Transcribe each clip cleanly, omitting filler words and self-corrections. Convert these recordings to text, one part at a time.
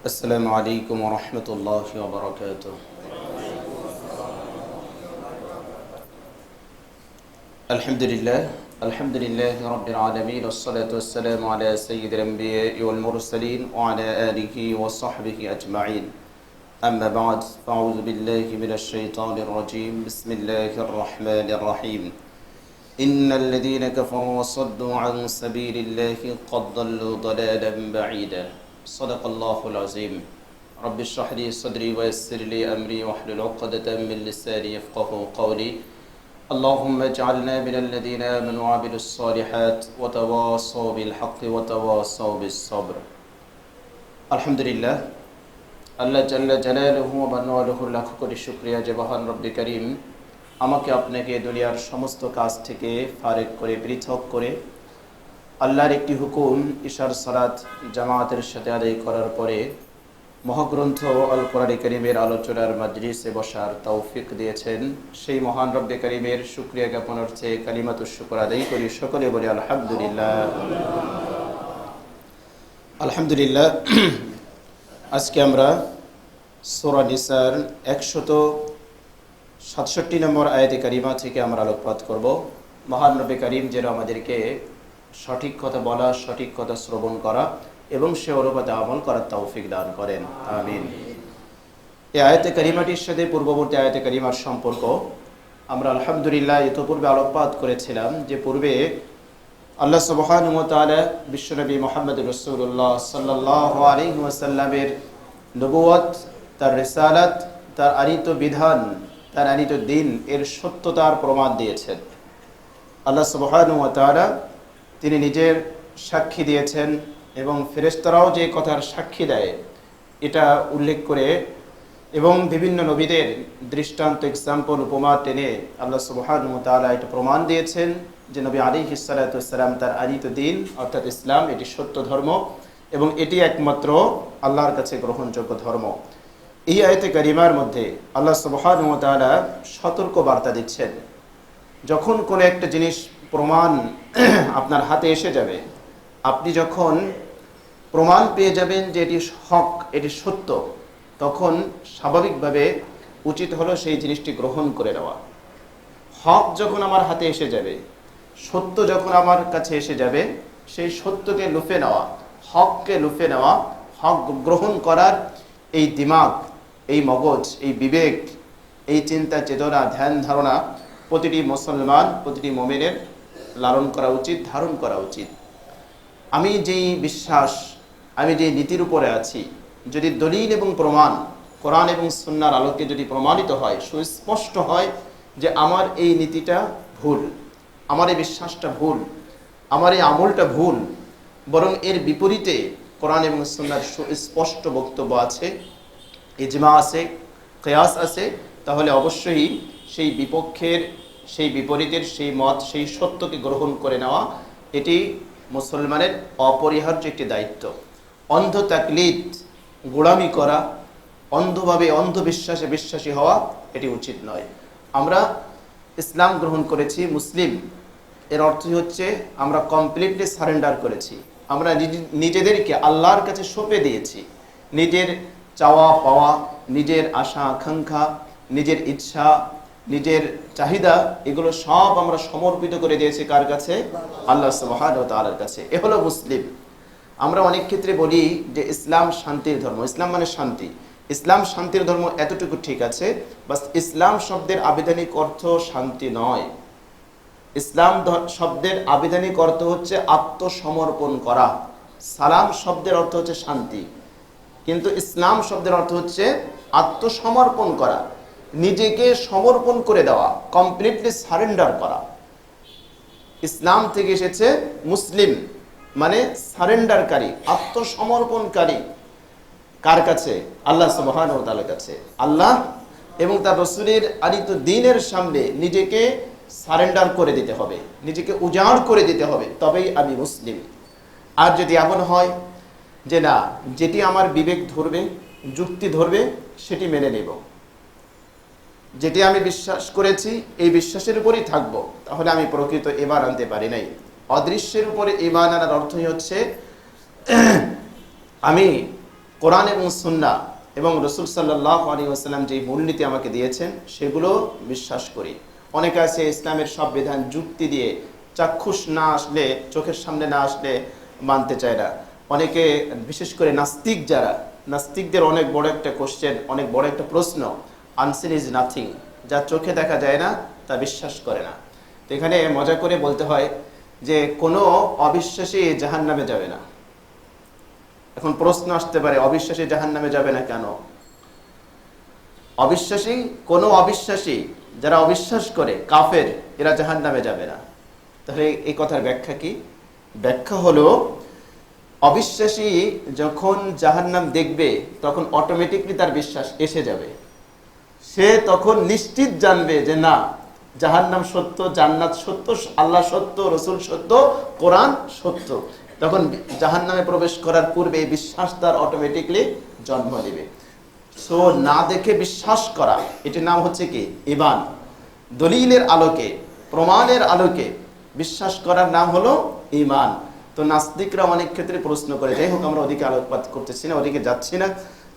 السلام عليكم ورحمة الله وبركاته. الحمد لله رب العالمين، والصلاة والسلام على سيد الأنبياء والمرسلين وعلى آله وصحبه أجمعين. أما بعد، فأعوذ بالله من الشيطان الرجيم. بسم الله الرحمن الرحيم. إن الذين كفروا وصدوا عن سبيل الله قد ضلوا ضلالا بعيدا. صدق الله العظيم. رب اشرح لي صدري ويسر لي أمري واحلل عقدة من لساني يفقهوا قولي. اللهم اجعلنا من الذين آمنوا وعملوا الصالحات وتواصوا بالحق وتواصوا بالصبر. الحمد لله, আল্লাহ জাল্লা জালালুহু ওয়া মানওয়ালুহু লাখ কোটি শুকরিয়া যে মহান রব্বে করিম আমাকে আপনাকে দুনিয়ার সমস্ত কাজ থেকে ফারেক করে, পৃথক করে আল্লাহর একটি হুকুম ইশার সালাত জামাতের সাথে আদায় করার পরে মহাগ্রন্থ আল কোরআনে কারীমের আলোচনার মাজলিসে বসার তৌফিক দিয়েছেন। সেই মহান রব্বে করিমের শুকরিয়া জ্ঞাপনার্থে কালিমাতুশ শুকর আদায় করি। সকলে বলি আলহামদুলিল্লাহ। আলহামদুলিল্লাহ। আজকে আমরা সূরা নিসার 167 নম্বর আয়াতে কারিমা থেকে আমরা আলোকপাত করব। মহান রব্বে করিম যেন আমাদেরকে সঠিক কথা বলা, সঠিক কথা শ্রবণ করা এবং সে অনুপাতে আমল করার তৌফিক দান করেন, আমিন। এই আয়াতে কারিমাটির সাথে পূর্ববর্তী আয়াতে কারিমার সম্পর্ক আমরা আলহামদুলিল্লাহ ইতোপূর্বে আলোকপাত করেছিলাম যে পূর্বে আল্লাহ সুবহানাহু ওয়া তাআলা বিশ্বনবী মুহাম্মদ রাসূলুল্লাহ সাল্লাল্লাহু আলাইহি ওয়াসাল্লামের নবুয়ত, তার রিসালাত, তার আনিত বিধান, তার আনিত দ্বীন এর সত্যতার প্রমাণ দিয়েছেন। আল্লাহ সুবহানাহু ওয়া তাআলা তিনি নিজের সাক্ষী দিয়েছেন এবং ফেরেশতারাও যে কথার সাক্ষী দেয় এটা উল্লেখ করে এবং বিভিন্ন নবীদের দৃষ্টান্ত, এক্সাম্পল, উপমা টেনে আল্লাহ সুবহানাহু ওয়া তাআলা এটা প্রমাণ দিয়েছেন যে নবী আলাইহিস সালাতু ওয়াস সালাম তার আনিত দ্বীন অর্থাৎ ইসলাম এটি সত্য ধর্ম এবং এটি একমাত্র আল্লাহর কাছে গ্রহণযোগ্য ধর্ম। এই আয়াতে কারিমার মধ্যে আল্লাহ সুবহানাহু ওয়া তাআলা সতর্ক বার্তা দিচ্ছেন, যখন কোনো একটা জিনিস প্রমাণ আপনার হাতে এসে যাবে, আপনি যখন প্রমাণ পেয়ে যাবেন যে এটি হক, এটি সত্য, তখন স্বাভাবিকভাবে উচিত হলো সেই জিনিসটি গ্রহণ করে নেওয়া। হক যখন আমার হাতে এসে যাবে, সত্য যখন আমার কাছে এসে যাবে, সেই সত্যকে লুফে নেওয়া, হককে লুফে নেওয়া, হক গ্রহণ করার এই দিমাগ, এই মগজ, এই বিবেক, এই চিন্তা চেতনা, ধ্যান ধারণা প্রতিটি মুসলমান, প্রতিটি মুমিনের লালন করা উচিত, ধারণ করা উচিত। আমি যেই বিশ্বাস, আমি যে নীতির উপরে আছি, যদি দলিল এবং প্রমাণ কোরআন এবং সুন্নাহর আলোকে যদি প্রমাণিত হয়, সুস্পষ্ট হয় যে আমার এই নীতিটা ভুল, আমার এই বিশ্বাসটা ভুল, আমার এই আমলটা ভুল, বরং এর বিপরীতে কোরআন এবং সুন্নাহর সুস্পষ্ট বক্তব্য আছে, ইজমা আছে, কিয়াস আছে, তাহলে অবশ্যই সেই বিপক্ষের, সেই বিপরীতের, সেই মত, সেই সত্যকে গ্রহণ করে নেওয়া এটি মুসলমানের অপরিহার্য একটি দায়িত্ব। অন্ধ তাকলিদ, গোলামি করা, অন্ধভাবে অন্ধবিশ্বাসে বিশ্বাসী হওয়া এটি উচিত নয়। আমরা ইসলাম গ্রহণ করেছি, মুসলিম, এর অর্থই হচ্ছে আমরা কমপ্লিটলি সারেন্ডার করেছি, আমরা নিজেদেরকে আল্লাহর কাছে সঁপে দিয়েছি। নিজের চাওয়া পাওয়া, নিজের আশা আকাঙ্ক্ষা, নিজের ইচ্ছা, নিজের চাহিদা, এগুলো সব আমরা সমর্পিত করে দিয়েছি কার কাছে? আল্লাহ সুবহানাহু ওয়া তাআলার কাছে। এ হলো মুসলিম। আমরা অনেক ক্ষেত্রে বলি যে ইসলাম শান্তির ধর্ম, ইসলাম মানে শান্তি। ইসলাম শান্তির ধর্ম, এতটুকু ঠিক আছে, বাস ইসলাম শব্দের আবিধানিক অর্থ শান্তি নয়। ইসলাম শব্দের আবিধানিক অর্থ হচ্ছে আত্মসমর্পণ করা। সালাম শব্দের অর্থ হচ্ছে শান্তি, কিন্তু ইসলাম শব্দের অর্থ হচ্ছে আত্মসমর্পণ করা, নিজেকে সমর্পণ করে দেওয়া, কমপ্লিটলি সারেন্ডার করা। ইসলাম থেকে এসেছে মুসলিম, মানে সারেন্ডারকারী, আত্মসমর্পণকারী। কার কাছে? আল্লাহ সুবহানাহু ওয়া তাআলার কাছে। আল্লাহ এবং তার রাসূলের আনিত দ্বীনের সামনে নিজেকে সারেন্ডার করে দিতে হবে, নিজেকে উজাড় করে দিতে হবে, তবেই আমি মুসলিম। আর যদি এমন হয় যে না, যেটি আমার বিবেক ধরবে, যুক্তি ধরবে, সেটি মেনে নেব, যেটি আমি বিশ্বাস করেছি এই বিশ্বাসের উপরই থাকবো, তাহলে আমি প্রকৃত ঈমান আনতে পারি নাই। অদৃশ্যের উপরে ঈমান আনার অর্থই হচ্ছে আমি কোরআন এবং সুন্নাহ এবং রাসূল সাল্লাল্লাহু আলাইহি ওয়াসাল্লাম যে মূলনীতি আমাকে দিয়েছেন সেগুলো বিশ্বাস করি। অনেকে আছে ইসলামের সব বিধান যুক্তি দিয়ে চাক্ষুষ না আসলে, চোখের সামনে না আসলে মানতে চায় না। অনেকে বিশেষ করে নাস্তিক যারা, নাস্তিকদের অনেক বড় একটা কোশ্চেন, অনেক বড় একটা প্রশ্ন, আনসিন ইজ নাথিং, যা চোখে দেখা যায় না তা বিশ্বাস করে না। তো এখানে মজা করে বলতে হয় যে কোনো অবিশ্বাসী জাহান্নামে যাবে না। এখন প্রশ্ন আসতে পারে, অবিশ্বাসী জাহান্নামে যাবে না কেন? অবিশ্বাসী, কোনো অবিশ্বাসী যারা অবিশ্বাস করে কাফের, এরা জাহান্নামে যাবে না। তাহলে এই কথার ব্যাখ্যা কি? ব্যাখ্যা হলো, অবিশ্বাসী যখন জাহান্নাম দেখবে তখন অটোমেটিকলি তার বিশ্বাস এসে যাবে। সে তখন নিশ্চিত জানবে যে না, জাহান্নাম সত্য, জান্নাত সত্য, আল্লাহ সত্য, রসুল সত্য, কোরআন সত্য। তখন জাহান্নামে প্রবেশ করার পূর্বে এই বিশ্বাস তার অটোমেটিকলি জন্ম নেবে। সো না দেখে বিশ্বাস করা, এটির নাম হচ্ছে কি? ঈমান। দলিলের আলোকে, প্রমাণের আলোকে বিশ্বাস করার নাম হলো ঈমান। তো নাস্তিকরা অনেক ক্ষেত্রে প্রশ্ন করে, যাই হোক আমরা ওদিকে আলোকপাত করতেছি না, ওদিকে যাচ্ছি না।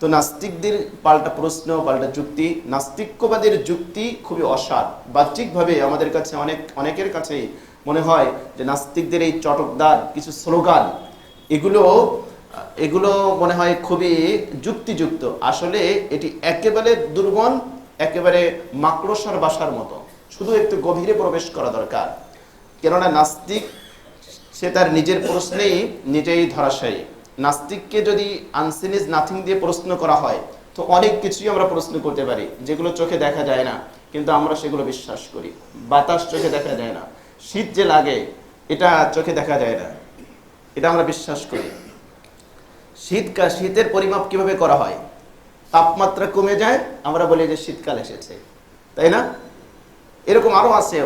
তো নাস্তিকদের পাল্টা প্রশ্ন, পাল্টা যুক্তি, নাস্তিক্যবাদের যুক্তি খুবই অসার। বাহ্যিকভাবে আমাদের কাছে অনেকের কাছেই মনে হয় যে নাস্তিকদের এই চটকদার কিছু স্লোগান, এগুলো মনে হয় খুবই যুক্তিযুক্ত। আসলে এটি একেবারে দুর্বল, একেবারে মাকড়সার বাসার মতো। শুধু একটু গভীরে প্রবেশ করা দরকার। কেননা নাস্তিক সে তার নিজের প্রশ্নেই নিজেই ধরাশায়ী। নাস্তিককে যদি আনসিন ইজ নাথিং দিয়ে প্রশ্ন করা হয় তো অনেক কিছুই আমরা প্রশ্ন করতে পারি যেগুলো চোখে দেখা যায় না, কিন্তু আমরা সেগুলো বিশ্বাস করি। বাতাস চোখে দেখা যায় না, শীত যে লাগে এটা চোখে দেখা যায় না, এটা আমরা বিশ্বাস করি। শীতের পরিমাপ কিভাবে করা হয়? তাপমাত্রা কমে যায়, আমরা বলি যে শীতকাল এসেছে, তাই না? এরকম আরো আছে,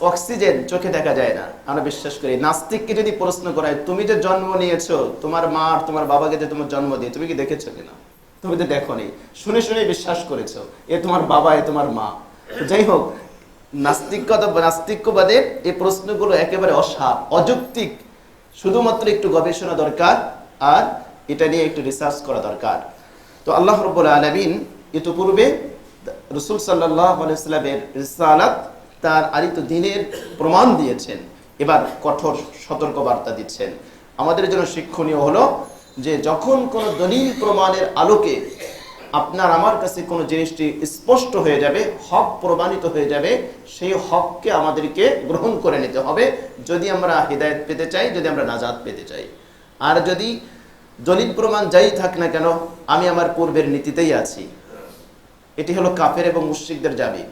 অক্সিজেন চোখে দেখা যায় না, আমরা বিশ্বাস করি। নাস্তিককে যদি প্রশ্ন করা হয়, তুমি যে জন্ম নিয়েছো, তোমার মা আর তোমার বাবাকে যে তোমার জন্ম দিয়ে, তুমি কি দেখেছো কিনা? তুমি তো দেখোনি, শুনে শুনে বিশ্বাস করেছো এ তোমার বাবা, এ তোমার মা। যাই হোক, নাস্তিক্যবাদের এই প্রশ্নগুলো একেবারে অসার, অযৌক্তিক। শুধুমাত্র একটু গবেষণা দরকার আর এটা নিয়ে একটু রিসার্চ করা দরকার। তো আল্লাহ রাব্বুল আলামিন ইতিপূর্বে রাসূল সাল্লাল্লাহু আলাইহি ওয়াসাল্লামের রিসালাত, তার আরিত দ্বীনের প্রমাণ দিয়েছেন, এবার কঠোর সতর্ক বার্তা দিচ্ছেন। আমাদের জন্য শিক্ষণীয় হলো যে যখন কোনো দলিল প্রমাণের আলোকে আপনার আমার কাছে কোনো জিনিসটি স্পষ্ট হয়ে যাবে, হক প্রমাণিত হয়ে যাবে, সেই হককে আমাদেরকে গ্রহণ করে নিতে হবে যদি আমরা হিদায়াত পেতে চাই, যদি আমরা নাজাত পেতে চাই। আর যদি দলিল প্রমাণ যাই থাক না কেন, আমি আমার পূর্বের নীতিতেই আছি, এটি হলো কাফের এবং মুশরিকদের দাবি।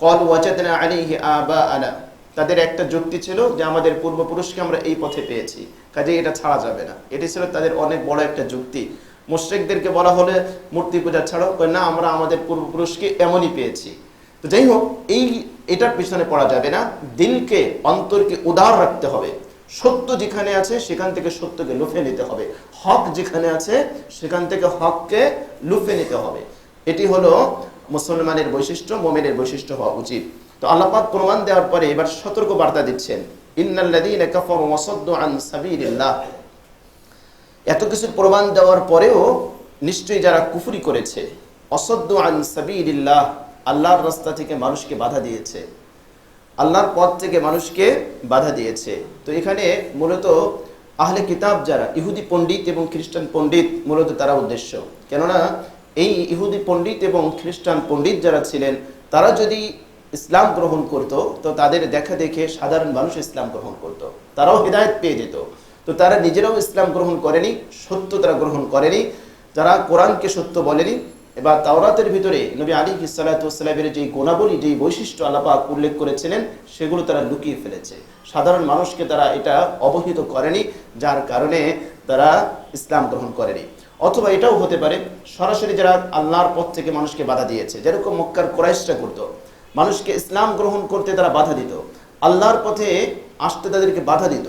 কল ওয়াজাদনা আলাইহি আবাআনা, তাদের একটা যুক্তি ছিল যে আমাদের পূর্বপুরুষকে আমরা এই পথে পেয়েছি, কাজেই এটা ছাড়া যাবে না। এটি ছিল তাদের অনেক বড় একটা যুক্তি। মুশরিকদেরকে বলা হলে মূর্তি পূজা ছাড়াও, না আমরা আমাদের পূর্বপুরুষকে এমনই পেয়েছি। তো যাই হোক, এটার পিছনে পড়া যাবে না। দিলকে, অন্তরকে উদার রাখতে হবে। সত্য যেখানে আছে সেখান থেকে সত্যকে লুফে নিতে হবে, হক যেখানে আছে সেখান থেকে হককে লুফে নিতে হবে। এটি হলো মুসলমানের বৈশিষ্ট্য, মুমিনের বৈশিষ্ট্য হওয়া উচিত। তো আল্লাহ পাক প্রমাণ দেওয়ার পরে এবার সতর্ক বার্তা দিচ্ছেন, ইন্নাল্লাযীনা কাফারু ওয়া সাদ্দু আন সাবিলিল্লাহ। এত কিছু প্রমাণ দেওয়ার পরেও নিশ্চয়ই যারা কুফরি করেছে, অসাদ্দু আন সাবিলিল্লাহ, আল্লাহর রাস্তা থেকে মানুষকে বাধা দিয়েছে, আল্লাহর পথ থেকে মানুষকে বাধা দিয়েছে। তো এখানে মূলত আহলে কিতাব যারা, ইহুদি পণ্ডিত এবং খ্রিস্টান পণ্ডিত, মূলত তারা উদ্দেশ্য। কেননা এই ইহুদি পণ্ডিত এবং খ্রিস্টান পণ্ডিত যারা ছিলেন, তারা যদি ইসলাম গ্রহণ করত তো তাদের দেখা দেখে সাধারণ মানুষ ইসলাম গ্রহণ করত, তারাও হিদায়াত পেয়ে যেত। তো তারা নিজেরাও ইসলাম গ্রহণ করেনি, সত্য তারা গ্রহণ করেনি, যারা কোরআনকে সত্য বলেনি। এবার তাওরাতের ভিতরে নবী আলাইহিস সালাতু ওয়াস সালামের যে গুণাবলী, যে বৈশিষ্ট্য আল্লাহ পাক উল্লেখ করেছিলেন, সেগুলো তারা লুকিয়ে ফেলেছে। সাধারণ মানুষকে তারা এটা অবহিত করেনি, যার কারণে তারা ইসলাম গ্রহণ করেনি। অথবা এটাও হতে পারে সরাসরি যারা আল্লাহর পথ থেকে মানুষকে বাধা দিয়েছে, যেরকম মক্কার কুরাইশরা করত, মানুষকে ইসলাম গ্রহণ করতে তারা বাধা দিত, আল্লাহর পথে আসতে তাদেরকে বাধা দিত,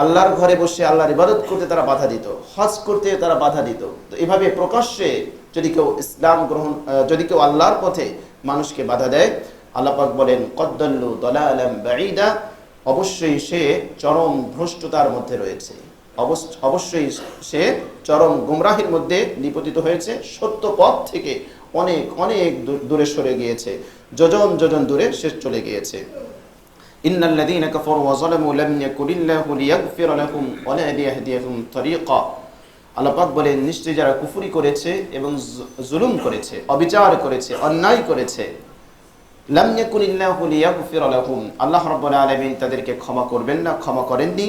আল্লাহর ঘরে বসে আল্লাহর ইবাদত করতে তারা বাধা দিত, হজ করতে তারা বাধা দিত। তো এভাবে প্রকাশ্যে যদি কেউ ইসলাম গ্রহণ, যদি কেউ আল্লাহর পথে মানুষকে বাধা দেয়, আল্লাহ পাক বলেন কদ্দাল্লু দালালাম বাঈদা, অবশ্যই সে চরম ভ্রষ্টতার মধ্যে রয়েছে। অবশ্যই সে চরম গুমরাহির মধ্যে নিপতিত হয়েছে, সত্য পথ থেকে অনেক অনেক দূরে সরে গিয়েছে, যোজন যোজন দূরে সে চলে গিয়েছে। ইন্নাল্লাযীনা কাফারু ওয়া যালামু লাম ইয়াকুনিল্লাহু লিয়াগফিরা লাহুম ওয়া লা লিয়াহদিয়াহুম তরিকা। আল্লাহ পাক বলেন, নিশ্চয়ই যারা কুফরি করেছে এবং জুলুম করেছে, অবিচার করেছে, অন্যায় করেছে, লাম ইয়াকুনিল্লাহু লিয়াগফিরা লাহুম, আল্লাহ রাব্বুল আলামিন তাদেরকে ক্ষমা করবেন না, ক্ষমা করেননি,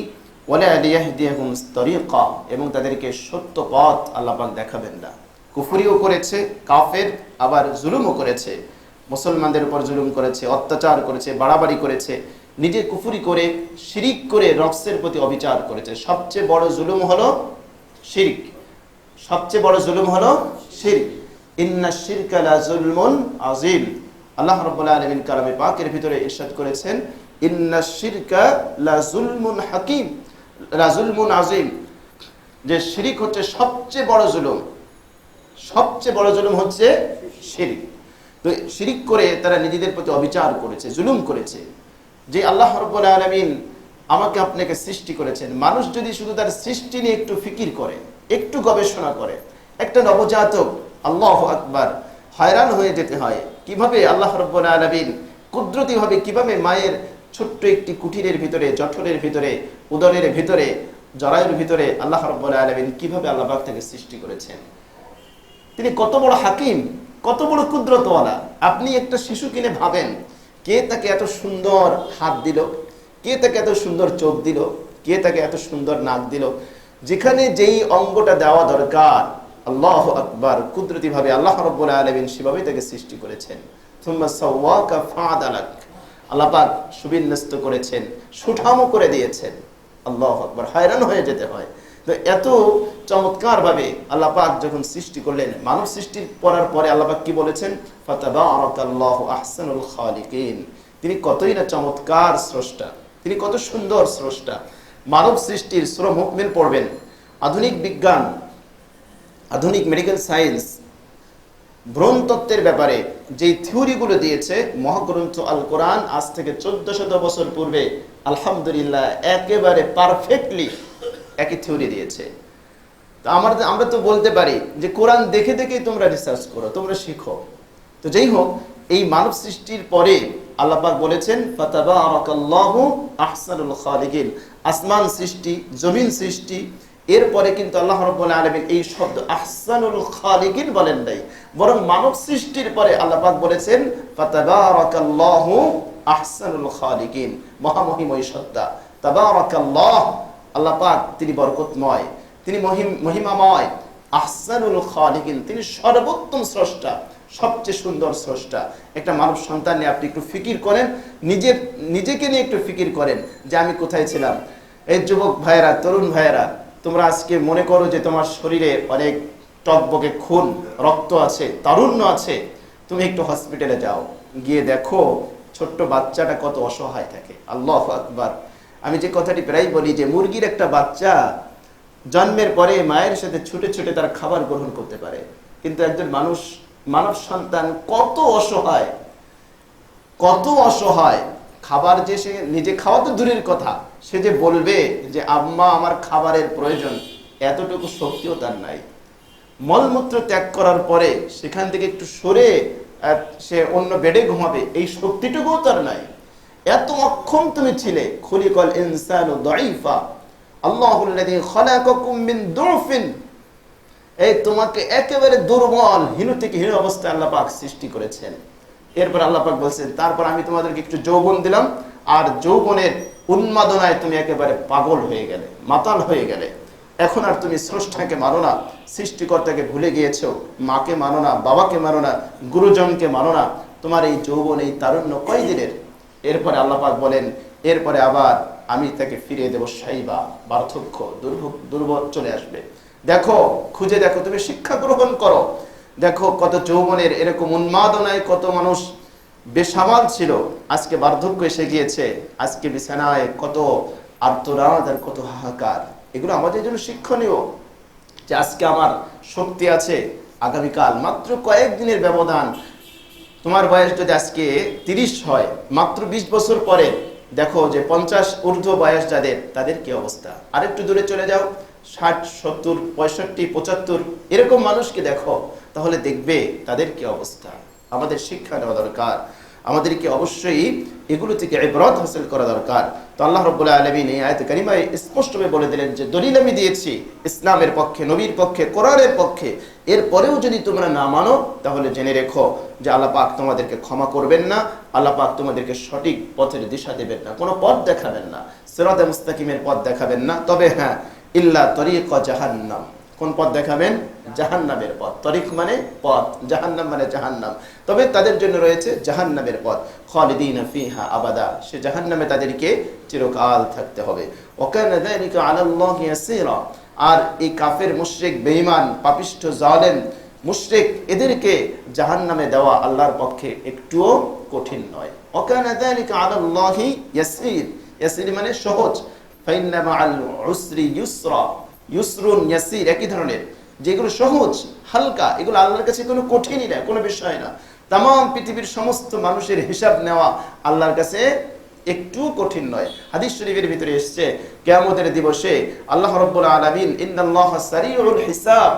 ওয়া লা লিয়াহদিয়াহুম তরিকা, এবং তাদেরকে সত্য পথ আল্লাহ পাক দেখাবেন না। কুফরিও করেছে কাফের, আবার জুলুমও করেছে, মুসলমানদের উপর জুলুম করেছে, অত্যাচার করেছে, বাড়াবাড়ি করেছে, নিজে কুফরি করে শিরিক করে নফসের প্রতি অবিচার করেছে। সবচেয়ে বড় জুলুম হলো শিরক, সবচেয়ে বড় জুলুম হলো শিরক। ইন্নাশ শিরকা লা যুলমুন আযীম। আল্লাহ রাব্বুল আলামিন কালামে পাকের ভিতরে ইরশাদ করেছেন, ইন্নাশ শিরকা লা যুলমুন হাকীম লা যুলমুন আযীম, যে শিরক হচ্ছে সবচেয়ে বড় জুলুম। সবচেয়ে বড় জুলুম হচ্ছে শিরক। তো শিরক করে তারা নিজেদের প্রতি অবিচার করেছে, জুলুম করেছে। যে আল্লাহ রাব্বুল আলামিন আমাকে আপনাকে সৃষ্টি করেছেন, মানুষ যদি শুধু তার সৃষ্টি নিয়ে একটু ফিকির করে, একটু গবেষণা করে, একটা নবজাতক, আল্লাহু আকবার, হয়রান হয়ে যেতে হয় কিভাবে আল্লাহ রাব্বুল আলামিন কুদরতিভাবে কিভাবে মায়ের ছোট্ট একটি কুটিরের ভিতরে, জঠরের ভিতরে, উদরের ভিতরে, জরায়ুর ভিতরে আল্লাহ রাব্বুল আলামিন কিভাবে আল্লাহ পাক তাকে সৃষ্টি করেছেন। তিনি কত বড় হাকিম, কত বড় কুদরতওয়ালা। আপনি একটা শিশু কিনে ভাবেন, কে তাকে এত সুন্দর হাত দিল, কে তাকে এত সুন্দর চোখ দিল, কে তাকে এত সুন্দর নাক দিল, যেখানে যেই অঙ্গটা দেওয়া দরকার, আল্লাহু আকবার, কুদরতিভাবে আল্লাহ রাব্বুল আলামিন সেভাবে তাকে সৃষ্টি করেছেন। সুম্মা সাওয়াকা ফাআদালাক, আল্লাহ পাক সুবিন্যস্ত করেছেন, সুঠামো করে দিয়েছেন। আল্লাহু আকবার, হয়রান হয়ে যেতে হয়। তো এত চমৎকারভাবে আল্লাহ পাক যখন সৃষ্টি করলেন, মানব সৃষ্টি করার পরে আল্লাহ পাক কি বলেছেন, ফাতাবারাকাল্লাহু আহসানুল খালিকিন, তিনি কতই না চমৎকার স্রষ্টা, তিনি কত সুন্দর স্রষ্টা। মানব সৃষ্টির সূরা মুমিন পড়বেন, আধুনিক বিজ্ঞান, আধুনিক মেডিকেল সায়েন্স ভ্রূণতত্ত্বের ব্যাপারে যেই থিওরিগুলো দিয়েছে মহাগ্রন্থ আল কোরআন আজ থেকে 1400 বছর পূর্বে আলহামদুলিল্লাহ একেবারে পারফেক্টলি একই থিওরি দিয়েছে। তো আমরা তো বলতে পারি যে কোরআন দেখে দেখেই তোমরা রিসার্চ করো, তোমরা শিখো। তো যাই হোক, এই মানব সৃষ্টির পরে আল্লাহ পাক বলেছেন, ফাতাবারাকাল্লাহু আহসানুল খালিকিন, আসমান সৃষ্টি, জমিন সৃষ্টি, এরপরে কিন্তু আল্লাহ রাব্বুল আলামিন এই শব্দ আহসানুল খালিকিন বলেন নাই, বরং মানব সৃষ্টির পরে আল্লাহ পাক বলেছেন ফাতাবারাকাল্লাহু আহসানুল খালিকিন, মহামহিময় সত্তা, তাবারাকাল্লাহ, আল্লাহ পাক তিনি বরকতময়, তিনি মহিমাময়, আহসানুল খালিকিন, তিনি সর্বোত্তম স্রষ্টা, সবচেয়ে সুন্দর স্রষ্টা। একটা মানব সন্তান নিয়ে আপনি একটু ফিকির করেন, নিজেকে নিয়ে একটু ফিকির করেন যে আমি কোথায় ছিলাম। এই যুবক ভাইয়েরা, তরুণ ভাইয়েরা, তোমরা আজকে মনে করো যে তোমার শরীরে অনেক টকবকে খুন, রক্ত আছে, তারুণ্য আছে, তুমি একটু হসপিটালে যাও, গিয়ে দেখো ছোট্ট বাচ্চাটা কত অসহায় থাকে। আল্লাহু আকবার। আমি যে কথাটি প্রায় বলি যে মুরগির একটা বাচ্চা জন্মের পরে মায়ের সাথে ছুটে ছুটে তার খাবার গ্রহণ করতে পারে, কিন্তু একজন মানব সন্তান কত অসহায়, কত অসহায়। খাবার যে সে নিজে খাওয়া তো দূরের কথা, সে যে বলবে যে আম্মা আমার খাবারের প্রয়োজন, এতটুকু শক্তিও তার নাই। মলমূত্র ত্যাগ করার পরে সেখান থেকে একটু সরে সে অন্য বেডে ঘুমাবে, এই শক্তিটুকুও তার নাই। এত অক্ষম তুমি ছিলে। খুলিকাল ইনসানু দাঈফা, আল্লাহুল্লাযী খালাকাকুম মিন দুরফিন, এই তোমাকে একেবারে দুর্বল, হীন থেকে হীন অবস্থায় আল্লাহ পাক সৃষ্টি করেছেন। এরপর আল্লাহ পাক বলছেন, তারপর আমি তোমাদেরকে একটু যৌবন দিলাম, আর যৌবনের উন্মাদনায় তুমি একেবারে পাগল হয়ে গেলে, মাতাল হয়ে গেলে। এখন আর তুমি স্রষ্টাকে মানো না, সৃষ্টিকর্তাকে ভুলে গিয়েছো, মাকে মানো না, বাবাকে মানো না, গুরুজনকে মানো না। তোমার এই যৌবন, এই তারুণ্য কয়দিনের? এরপরে আল্লাহ পাক বলেন, এরপরে আবার আমি তাকে ফিরিয়ে দেবো শাইবা, বার্ধক্য, দুর্বল চলে আসবে। দেখো, খুঁজে দেখো, তুমি শিক্ষা গ্রহণ করো, দেখো কত যৌবনের এরকম উন্মাদনায় কত মানুষ বেসামাল ছিল, আজকে বার্ধক্য এসে গিয়েছে, আজকে বিছানায় কত আর্তনাদ আর কত হাহাকার। এগুলো আমাদের জন্য শিক্ষণীয় যে আজকে আমার শক্তি আছে, আগামীকাল মাত্র কয়েকদিনের ব্যবধান, তোমার বয়স যদি আজকে 30 হয়, মাত্র 20 বছর পরে দেখো যে 50 ঊর্ধ্ব বয়স যাদের, তাদের কি অবস্থা। আরেকটু দূরে চলে যাও, 60, 70, 65, 75 এরকম মানুষকে দেখো, তাহলে দেখবে তাদের কি অবস্থা। আমাদের শিক্ষা নেওয়া দরকার, আমাদেরকে অবশ্যই এগুলো থেকে ইবরাত হাসিল করা দরকার। তো আল্লাহ রাব্বুল আলামিন এই আয়াতে কারিমায় স্পষ্টভাবে বলে দিলেন যে দলিল আমি দিয়েছি ইসলামের পক্ষে, নবীর পক্ষে, কোরআনের পক্ষে, এরপরেও যদি তোমরা না মানো তাহলে জেনে রেখো যে আল্লাহ পাক তোমাদেরকে ক্ষমা করবেন না, আল্লাহ পাক তোমাদেরকে সঠিক পথের দিশা দেবেন না, কোনো পথ দেখাবেন না, সিরাতে মুস্তাকিমের পথ দেখাবেন না। তবে হ্যাঁ, ইল্লা তরিকা জাহান্নাম, কোন পথ দেখাবেন? জাহান্নামের পথ। তরিক মানে পথ, জাহান্নাম মানে জাহান্নাম। তবে তাদের জন্য রয়েছে জাহান্নামের পথ, খালিদিনা ফিহা আবাদা, সে জাহান্নামে তাদেরকে চিরকাল থাকতে হবে। ওয়াকানা যালিকা আলাল্লাহি ইয়াসীরা, আর এই কাফের মুশরিক, বেঈমান, পাপিষ্ঠ, জালেম মুশরিক, এদেরকে জাহান্নামে দেওয়া আল্লাহর পক্ষে একটুও কঠিন নয়। ওয়াকানা যালিকা আলাল্লাহি ইয়াসীর, ইয়াসীর মানে সহজ। ফাইন্না মাআল উসরি ইউসরা, ইউসরুন ইয়াসির একই ধরনের, যেগুলো সহজ হালকা, এগুলো আল্লাহর কাছে কোনো কঠিনই না, কোনো বিষয় না। তাম পৃথিবীর সমস্ত মানুষের হিসাব নেওয়া আল্লাহর কাছে একটু কঠিন নয়। হাদিস শরীফের ভিতরে এসেছে কিয়ামতের দিবসে আল্লাহ রাব্বুল আলামিন ইন্নাল্লাহা সারিউল হিসাব,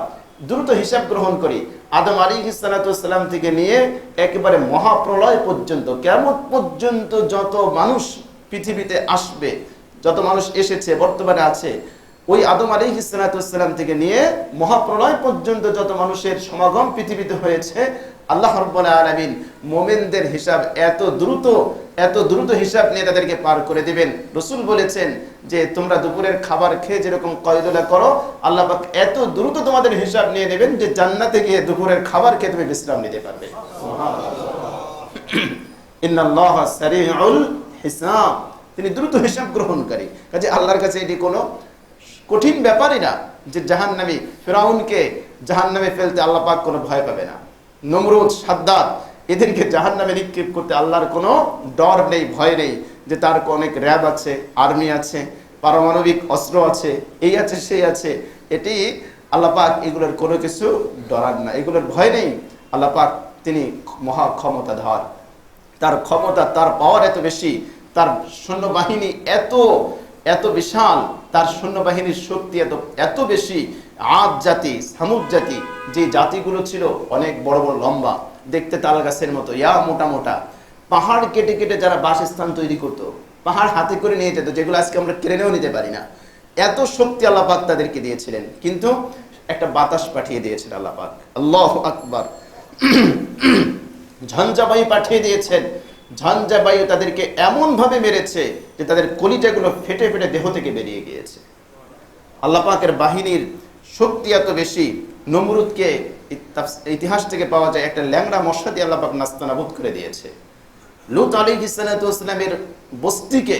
দ্রুত হিসাব গ্রহণ করি। আদম আলাইহিস সালাতু ওয়াস সালাম থেকে নিয়ে একেবারে মহাপ্রলয় পর্যন্ত, কিয়ামত পর্যন্ত যত মানুষ পৃথিবীতে আসবে, যত মানুষ এসেছে, বর্তমানে আছে, ওই আদম আলাইহিস সালাতু ওয়াস সালাম থেকে নিয়ে মহাপ্রলয় পর্যন্ত যত মানুষের সমাগম পৃথিবীতে হয়েছে, আল্লাহ রাব্বুল আলামিন মুমিনদের হিসাব এত দ্রুত হিসাব নিয়ে তাদেরকে পার করে দিবেন। রাসূল বলেছেন যে তোমরা দুপুরের খাবার খেয়ে যেরকম কয়দুলা করো, আল্লাহ পাক এত দ্রুত তোমাদের হিসাব নিয়ে নেবেন যে জান্নাতে গিয়ে দুপুরের খাবার খেয়ে তুমি বিশ্রাম নিতে পারবে। ইন্নাল্লাহা সারিউল হিসাব, তিনি দ্রুত হিসাব গ্রহণকারী। কাজে আল্লাহর কাছে এটি কোনো কঠিন ব্যাপারই না যে জাহান্নামী ফিরাউনকে জাহান্নামে ফেলতে আল্লাহ পাক কোনো ভয় পাবে না। নমরুদ, সাদ্দাত, এদেরকে জাহান্নামে নিক্ষেপ করতে আল্লাহর কোনো ডর নেই, ভয় নেই, যে তার অনেক র্যাব আছে, আর্মি আছে, পারমাণবিক অস্ত্র আছে, এই আছে, সেই আছে। এটি আল্লাহ পাক এগুলোর কোনো কিছু ডরার না, এগুলোর ভয় নেই। আল্লাহ পাক তিনি মহা ক্ষমতাধর, তার ক্ষমতা, তার পাওয়ার এত বেশি, তার সৈন্যবাহিনী এত বিশাল, তার সৈন্যবাহিনীর শক্তি এত বেশি। আদ জাতি, সামুদ জাতি, যে জাতিগুলো ছিল অনেক বড় বড়, লম্বা, দেখতে তাল গাছের মতো, মোটা মোটা, পাহাড় কেটে কেটে যারা বাসস্থান তৈরি করত, পাহাড় হাতে করে নিয়ে যেত, যেগুলো আজকে আমরা ক্রেনেও নিতে পারি না, এত শক্তি আল্লাহ পাক তাদেরকে দিয়েছিলেন। কিন্তু একটা বাতাস পাঠিয়ে দিয়েছেন আল্লাহ পাক, আল্লাহু আকবার, ঝঞ্ঝাবায়ু পাঠিয়ে দিয়েছেন। ঝঞ্ঝাবায়ু তাদেরকে এমন ভাবে মেরেছে যে তাদের কলিজাগুলো ফেটে ফেটে দেহ থেকে বেরিয়ে গিয়েছে। আল্লাহ পাকের বাহিনীর শক্তি এত বেশি, নমরুদকে ইতিহাস থেকে পাওয়া যায় একটা ল্যাংড়া মশা দিয়ে আল্লাহ পাক নাস্তানাবুদ করে দিয়েছে। লূত আলাইহিস সালাতু ওয়াস সালামের বস্তিকে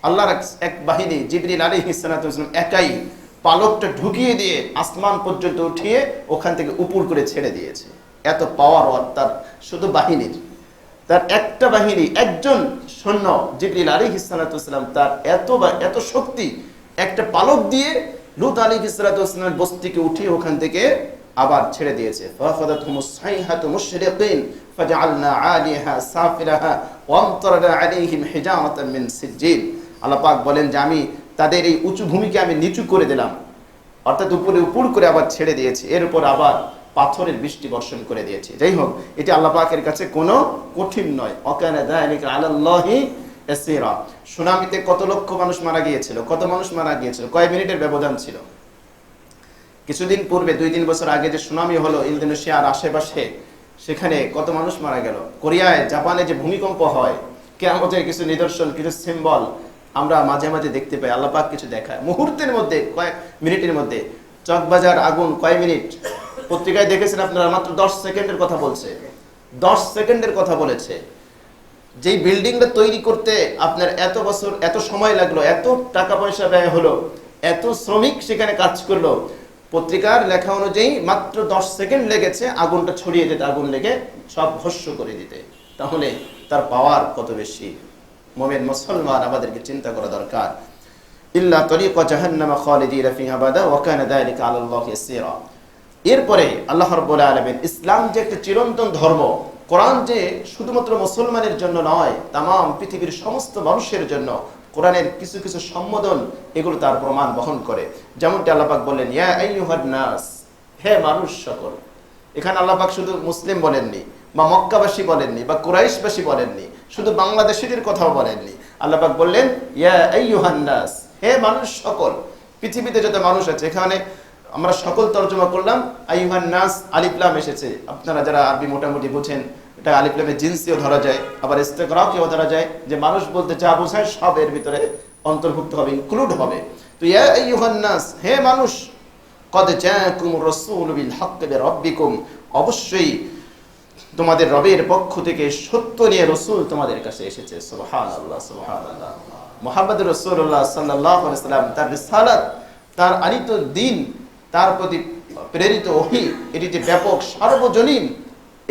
আল্লাহর এক বাহিনী, জিবরিল আলাইহিস সালাতু ওয়াস সালাম একাই পালকটা ঢুকিয়ে দিয়ে আসমান পর্যন্ত উঠিয়ে ওখান থেকে উপর করে ছেড়ে দিয়েছে। এত পাওয়ার তার শুধু বাহিনীর, তার একটা বাহিনী, একজন সৈন্য জিবরিল আলাইহিস সালাতু ওয়াস সালাম, তার এত শক্তি, একটা পালক দিয়ে লূত আলাইহিস সালাতু ওয়াস সালামের বস্তিকে উঠিয়ে ওখান থেকে আবার ছেড়ে দিয়েছে। ফাখাদাতহুমুস সাইহাতু মুশরিকিন ফাজআলনা আলিহা সাফিলাহা ওয়া আমতারনা আলাইহিম হিজারাতাম মিন সিজ্জিল। আল্লাহ পাক বলেন যে আমি তাদের এই উঁচু ভূমিকে আমি নিচু করে দিলাম, অর্থাৎ উপরে উপর করে আবার ছেড়ে দিয়েছি, এর উপর আবার পাথরের বৃষ্টি বর্ষণ করে দিয়েছে। যাই হোক, এটি আল্লাহ পাকের কাছে কোনো কঠিন নয়। ওয়াকানা যালিকা আলাল্লাহি ইয়াসীরা। সুনামিতে কত লক্ষ মানুষ মারা গিয়েছিল, কত মানুষ মারা গিয়েছিল, কয় মিনিটের ব্যবধান ছিল। কিছুদিন পূর্বে, 2-3 বছর আগে যে সুনামি হলো ইন্দোনেশিয়ার আশেপাশে, সেখানে কত মানুষ মারা গেল। কোরিয়ায়, জাপানে যে ভূমিকম্প হয়, কিয়ামতের কিছু নিদর্শন, কিছু সিম্বল আমরা মাঝে মাঝে দেখতে পাই। আল্লাহ পাক কিছু দেখায় মুহূর্তের মধ্যে, কয়েক মিনিটের মধ্যে। চকবাজার আগুন কয় মিনিট, পত্রিকায় দেখেছেন আপনারা, মাত্র 10 সেকেন্ডের কথা বলছে, 10 সেকেন্ডের কথা বলেছে। যেই বিল্ডিংটা তৈরি করতে আপনার এত বছর, এত সময় লাগলো, এত টাকা পয়সা ব্যয় হলো, এত শ্রমিক সেখানে কাজ করলো, পত্রিকার লেখা অনুযায়ী মাত্র 10 সেকেন্ড লেগেছে আগুনটা ছড়িয়ে যেতে, আগুন লেগে সব ভস্ম করে দিতে। তাহলে তার পাওয়ার কত বেশি। মুমিন মুসলমান আমাদেরকে চিন্তা করা দরকার। ইল্লা তরিকা জাহান্নাম খালিদিনা ফিহা আবাদা ওয়া কানা যালিকা আলাল্লাহি ইয়াসীরা। এরপরে আল্লাহ রাব্বুল আলামিন ইসলাম যে একটা চিরন্তন ধর্ম, কোরআন যে শুধুমাত্র মুসলমানের জন্য নয়, তামাম পৃথিবীর সমস্ত মানুষের জন্য কোরআনের কিছু কিছু সম্বোধন এগুলো তার প্রমাণ বহন করে। যেমনটি আল্লাহ পাক বললেন, ইয়া আইয়ুহান নাস, হে মানুষ সকল। এখানে আল্লাহ পাক শুধু মুসলিম বলেননি, বা মক্কাবাসী বলেননি, বা কুরাইশবাসী বলেননি, শুধু বাংলাদেশীদের কথাও বলেননি। আল্লাহ পাক বললেন ইয়া আইয়ুহান নাস, হে মানুষ সকল। পৃথিবীতে যত মানুষ আছে, এখানে আমরা সকল তর্জমা করলাম, আইয়ুহান নাস আলিফ লাম এসেছে। আপনারা যারা আরবি মোটামুটি বুঝেন, এটা আলিফ লামে জিনসিও ধরা যায়, আবার ইস্তেগরাকও ধরা যায়, যে মানুষ বলতে যা বোঝায় সব এর ভিতরে অন্তর্ভুক্ত হবে, ইনক্লুড হবে। তো ইয়া আইয়ুহান নাস, হে মানুষ, কদ জাআকুমুর রাসূলু বিল হাক্কি মির রাব্বিকুম, অবশ্যই তোমাদের রবের পক্ষ থেকে সত্য নিয়ে রাসূল তোমাদের কাছে এসেছে। সুবহানাল্লাহ, সুবহানাল্লাহ। মুহাম্মদুর রাসূলুল্লাহ সাল্লাল্লাহু আলাইহি ওয়াসাল্লাম, তার রিসালাত, তার আনিত দ্বীন, তার প্রতি প্রেরিত ওহী, এটি যে ব্যাপক সার্বজনীন,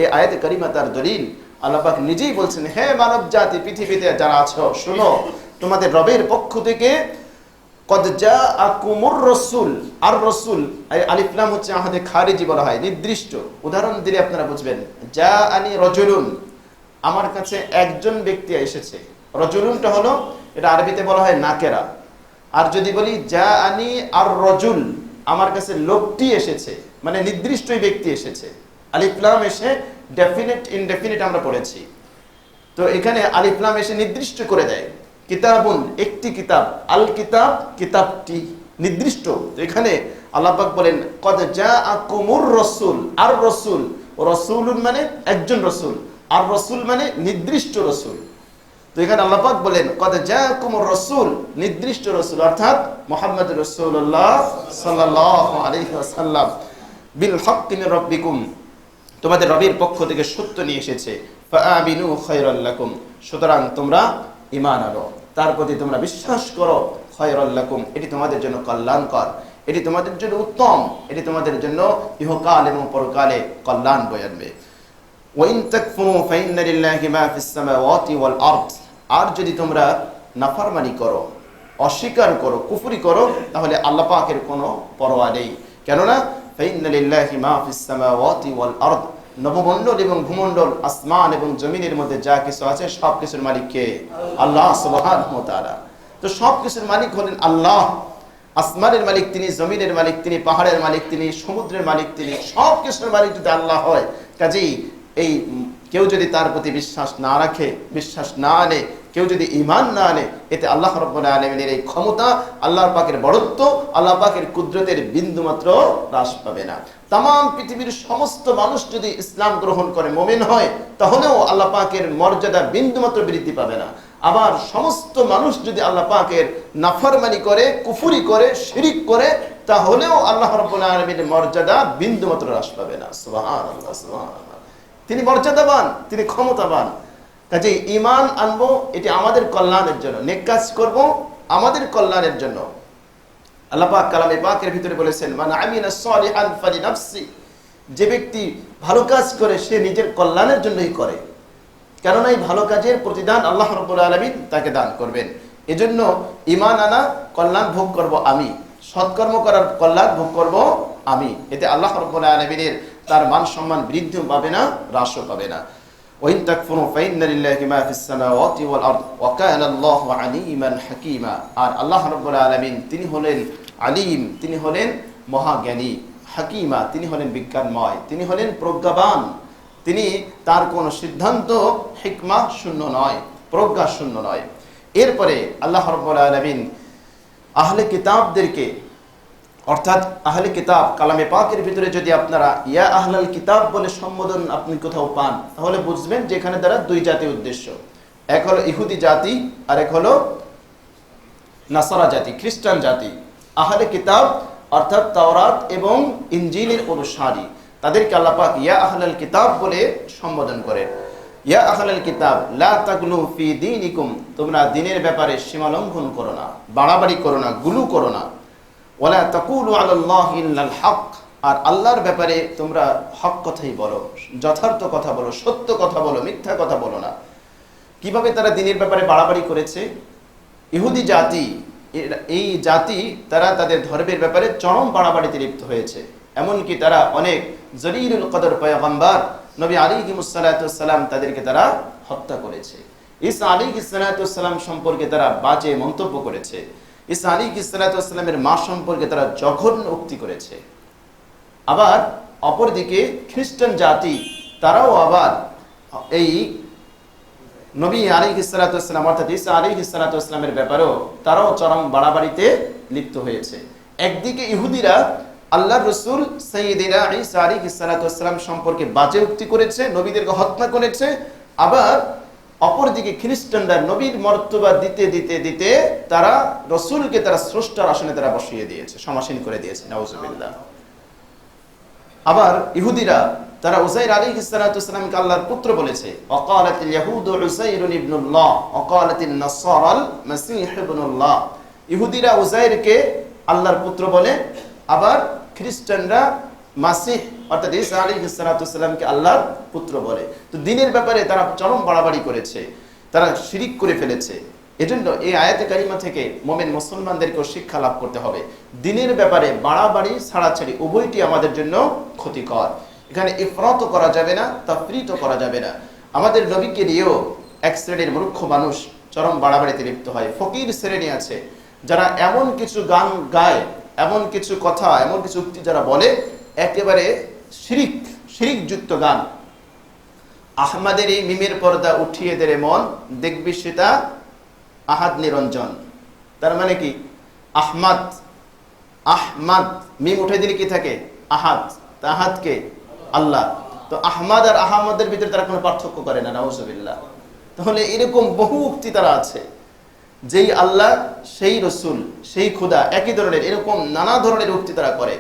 এই আয়াতে কারিমা তার দলিল। আল্লাহ পাক নিজেই বলছেন, হে মানব জাতি, পৃথিবীতে যারা আছো, শোনো, তোমাদের রবের পক্ষ থেকে কদ জাআকুমুর রাসূল। আর রাসূল আলিফ লাম হচ্ছে আমাদের খারিজি বলা হয়, নির্দিষ্ট। উদাহরণ দিলে আপনারা বুঝবেন। জাআনি রাজুলুন, আমার কাছে একজন ব্যক্তি এসেছে। রাজুলুনটা হলো, এটা আরবিতে বলা হয় নাকেরা। আর যদি বলি জাআনি আর রাজুল, আমার কাছে লোকটি এসেছে, মানে নির্দিষ্টই ব্যক্তি এসেছে। আলিফ লাম এসে ডেফিনিট ইনডেফিনিট আমরা পড়েছি, তো এখানে আলিফ লাম এসে নির্দিষ্ট করে দেয়। কিতাবুন, একটি কিতাব, আল কিতাব, কিতাবটি নির্দিষ্ট। তো এখানে আল্লাহ পাক বলেন কদ জাআকুমুর রাসূল, আর রাসূল, রাসূলুন মানে একজন রাসূল, আর রাসূল মানে নির্দিষ্ট রাসূল। তো এখানে আল্লাহ পাক বলেন কদ জাআকুমুর রাসূল, নির্দিষ্ট রাসূল, অর্থাৎ মুহাম্মদুর রাসূলুল্লাহ সাল্লাল্লাহু আলাইহি ওয়াসাল্লাম, বিল হাক্কি মির রাব্বিকুম, তোমাদের রবের পক্ষ থেকে সত্য নিয়ে এসেছে। ফাআমিনু খায়রাল লাকুম, সুতরাং তোমরা ঈমান আনো, তার প্রতি তোমরা বিশ্বাস করো। খায়রাল লাকুম, এটি তোমাদের জন্য কল্যাণকর, এটি তোমাদের জন্য উত্তম, এটি তোমাদের জন্য ইহকাল এবং পরকালে কল্যাণ বয়ে আনবে। ওয়া ইন তাকফুরু ফাইন্না লিল্লাহি মা ফিস সামাওয়াতি ওয়াল আরদ, আর যদি তোমরা নাফরমানি করো, অস্বীকার করো, কুফরি করো, তাহলে আল্লাহ পাকের কোনো পরোয়া নেই। কেননা ফাইন্না লিল্লাহি মা ফিস সামাওয়াতি ওয়াল আরদ, নবমণ্ডল এবং ভূমণ্ডল, আসমান এবং জমিনের মধ্যে যা কিছু আছে সব কিছুর মালিক কে? আল্লাহ সুবহানাহু ওয়া তাআলা। তো সব কিছুর মালিক হলেন আল্লাহ। আসমানের মালিক তিনি, জমিনের মালিক তিনি, পাহাড়ের মালিক তিনি, সমুদ্রের মালিক তিনি, সব কিছুর মালিক যদি আল্লাহ হয়, কাজেই এই কেউ যদি তার প্রতি বিশ্বাস না রাখে, বিশ্বাস না আনে, কেউ যদি ঈমান না আনে, এতে আল্লাহ রাব্বুল আলামিনের এই ক্ষমতা, আল্লাহ পাকের বড়ত্ব, আল্লাহ পাকের কুদরতের বিন্দুমাত্র হ্রাস পাবে না। তামাম পৃথিবীর সমস্ত মানুষ যদি ইসলাম গ্রহণ করে, মুমিন হয়, তাহলেও আল্লাহ পাকের মর্যাদা বিন্দুমাত্র বৃদ্ধি পাবে না। আবার সমস্ত মানুষ যদি আল্লাহ পাকের নাফরমানি করে, কুফরি করে, শিরিক করে, তাহলেও আল্লাহ রাব্বুল আলামিনের মর্যাদা বিন্দুমাত্র হ্রাস পাবে না। সুবহানাল্লাহ, সুবহানাল্লাহ। তিনি মর্যাদাবান, তিনি ক্ষমতাবান। কাজে ঈমান আনবো, এটি আমাদের কল্যাণের জন্য, নেক কাজ করব আমাদের কল্যাণের জন্য। আল্লাহ পাক কালামে পাকের ভিতরে বলেছেন, মান আমিলা সালিহান ফালিনাফসি, যে ব্যক্তি ভালো কাজ করে সে নিজের কল্যাণের জন্যই করে, কেননা এই ভালো কাজের প্রতিদান আল্লাহ রাব্বুল আলামিন তাকে দান করবেন। এজন্য ঈমান আনা, কল্যাণ ভোগ করব আমি, সৎকর্ম করার কল্যাণ ভোগ করব আমি, এতে আল্লাহ রাব্বুল আলামিনের তার মান সম্মান বৃদ্ধিও পাবে না, হ্রাসও পাবে না। ওয়া ইন তাকফুরু ফাইন্না লিল্লাহি মা ফিস সামাওয়াতি ওয়াল আরদ ওয়া কানা আল্লাহু আলীমান হাকীমা, আর আল্লাহ রাব্বুল আলামিন তিনি হলেন আলিম, তিনি হলেন মহাজ্ঞানী, হাকিমা, তিনি হলেন বিজ্ঞানময়, তিনি হলেন প্রজ্ঞাবান। তিনি, তার কোন সিদ্ধান্ত হিকমা শূন্য নয়, প্রজ্ঞা শূন্য নয়। এরপরে আল্লাহ রাব্বুল আলামিন আহলে কিতাবদেরকে, অর্থাৎ আহলে কিতাব, কালামে পাকের ভিতরে যদি আপনারা ইয়া আহলাল কিতাব বলে সম্বোধন আপনি কোথাও পান, তাহলে বুঝবেন যে এখানে দ্বারা দুই জাতির উদ্দেশ্য। এক হলো ইহুদি জাতি, আর এক হলো নাসারা জাতি, খ্রিস্টান জাতি। আহলে কিতাব অর্থাৎ তাওরাত এবং ইনজিলের অনুসারী, তাদেরকে আল্লাহ পাক ইয়া আহলাল কিতাব বলে সম্বোধন করেন। ইয়া আহলাল কিতাব লা তাগলু ফি দীনিকুম, তোমরা দ্বীনের ব্যাপারে সীমা লঙ্ঘন করো না, বাড়াবাড়ি করো না, গুলু করো না। ওয়ালা তাকুলু আলাল্লাহি ইল্লাল হক, আর আল্লাহর ব্যাপারে তোমরা হক কথাই বলো, যথার্থ কথা বলো, সত্য কথা বলো, মিথ্যা কথা বলো না। কিভাবে তারা দ্বীনের ব্যাপারে বাড়াবাড়ি করেছে? ইহুদি জাতি, এই জাতি তারা তাদের ধর্মের ব্যাপারে চরম বাড়াবাড়িতে লিপ্ত হয়েছে। এমনকি তারা অনেক জলিলুল কদর পয়গম্বর নবী আলাইহিসসালাম তাদেরকে তারা হত্যা করেছে। ঈসা আলাইহিসসালাম সম্পর্কে তারা বাজে মন্তব্য করেছে। ঈসা আলাইহিসসালামের মা সম্পর্কে তারা জঘন্য উক্তি করেছে। আবার অপরদিকে খ্রিস্টান জাতি তারাও আবার এই নবী আলাইহিসসালাম অর্থাৎ ঈসা আলাইহিসসালামের ব্যাপারেও তারাও চরম বাড়াবাড়িতে লিপ্ত হয়েছে। একদিকে ইহুদিরা আল্লাহর রাসূল সাইয়্যিদিনা ঈসা আলাইহিসসালাম সম্পর্কে বাজে উক্তি করেছে, নবীদেরকে হত্যা করেছে। আবার অপরদিকে খ্রিস্টানরা নবীর মর্তবা দিতে দিতে দিতে তারা রাসূলকে তারা স্রষ্টার আসনে তারা বসিয়ে দিয়েছে, সমাসীন করে দিয়েছে। নাউজুবিল্লাহ। আবার ইহুদিরা তারা উযাইর আলাইহিসসালামকে আল্লাহর পুত্র বলেছে। ওয়াকালাতিল ইয়াহুদু উযাইরুন ইবনুল্লাহ ওয়াকালাতিন নাসারাল মাসীহ ইবনুল্লাহ। ইহুদিরা উযাইরকে আল্লাহর পুত্র বলে, আবার খ্রিস্টানরা মাসীহ অর্থাৎ ঈসা আলাইহিসসালামকে আল্লাহর পুত্র বলে। তো দ্বীনের ব্যাপারে তারা চরম বাড়াবাড়ি করেছে, তারা শিরিক করে ফেলেছে। এজন্য এই আয়াতে কারিমা থেকে মুমিন মুসলমানদেরকেও শিক্ষা লাভ করতে হবে। দ্বীনের ব্যাপারে বাড়াবাড়ি ছাড়াছাড়ি উভয়টি আমাদের জন্য ক্ষতিকর। এখানে ইফরাতও করা যাবে না, তাফরীতও করা যাবে না। আমাদের নবীকে নিয়েও এক শ্রেণীর মূর্খ মানুষ চরম বাড়াবাড়িতে লিপ্ত হয়। ফকির শ্রেণী আছে যারা এমন কিছু গান গায়, এমন কিছু কথা, এমন কিছু উক্তি যারা বলে, একেবারে শিরিকযুক্ত গান। আহমাদের এই মিমের পর্দা উঠিয়ে দে রে মন, দেখবি সেটা আহাদ নিরঞ্জন। তার মানে কি? আহমাদ, আহমাদ মিম উঠে দিলে কি থাকে? আহাদ। আহাদকে আল্লাহ। তো আহমাদ আর আহমদের ভিতরে তারা কোনো পার্থক্য করে না। নাউজুবিল্লাহ। তাহলে এরকম বহু উক্তি তারা আছে, যেই আল্লাহ সেই রসুল সেই খুদা একই ধরনের, এরকম নানা ধরনের উক্তি তারা করে।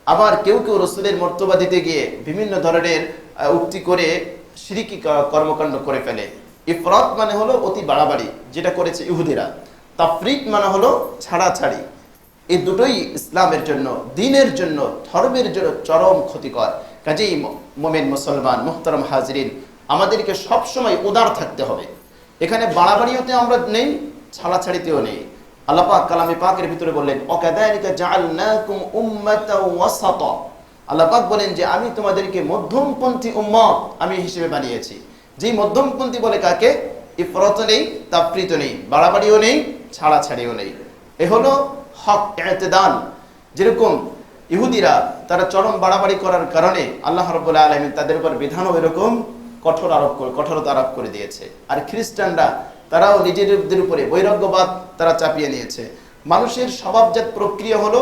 আবার কেউ কেউ রসুলের মর্তবা দিতে গিয়ে বিভিন্ন ধরনের উক্তি করে শিরকি কর্মকাণ্ড করে ফেলে। ইফরাত মানে হলো অতি বাড়াবাড়ি, যেটা করেছে ইহুদিরা। তাফরীত মানে হলো ছাড়াছাড়ি। এই দুটোই ইসলামের জন্য, দ্বীনের জন্য, ধর্মের জন্য চরম ক্ষতিকর। কাজেই মুমিন মুসলমান মুহতারাম হাজরিন, আমাদেরকে সবসময় উদার থাকতে হবে। এখানে বাড়াবাড়িতে আমরা নেই, ছাড়াছাড়িতেও নেই। আল্লাহ পাক কালামে পাকের ভিতরে বললেন, ওয়াকাযালিকা জাআলনাকুম উম্মাতাও ওয়াসাতা। আল্লাহ পাক বলেন যে আমি তোমাদেরকে মধ্যমপন্থী উম্মত আমি হিসেবে বানিয়েছি। যেই মধ্যমপন্থী বলে কাকে? ইফরাত নেই, তাফরীত নেই, বাড়াবাড়িও নেই, ছাড়াছাড়িও নেই। এ হলো হক, ইতিদাল। যেরকম ইহুদিরা তারা চরম বাড়াবাড়ি করার কারণে আল্লাহ রাব্বুল আলামিন তাদের উপর বিধানও এরকম কঠোরতা আরোপ করে দিয়েছে। আর খ্রিস্টানরা তারাও নিজেদের উপরে বৈরাগ্যবাদ তারা চাপিয়ে নিয়েছে। মানুষের স্বভাবজাত প্রক্রিয়া হলো,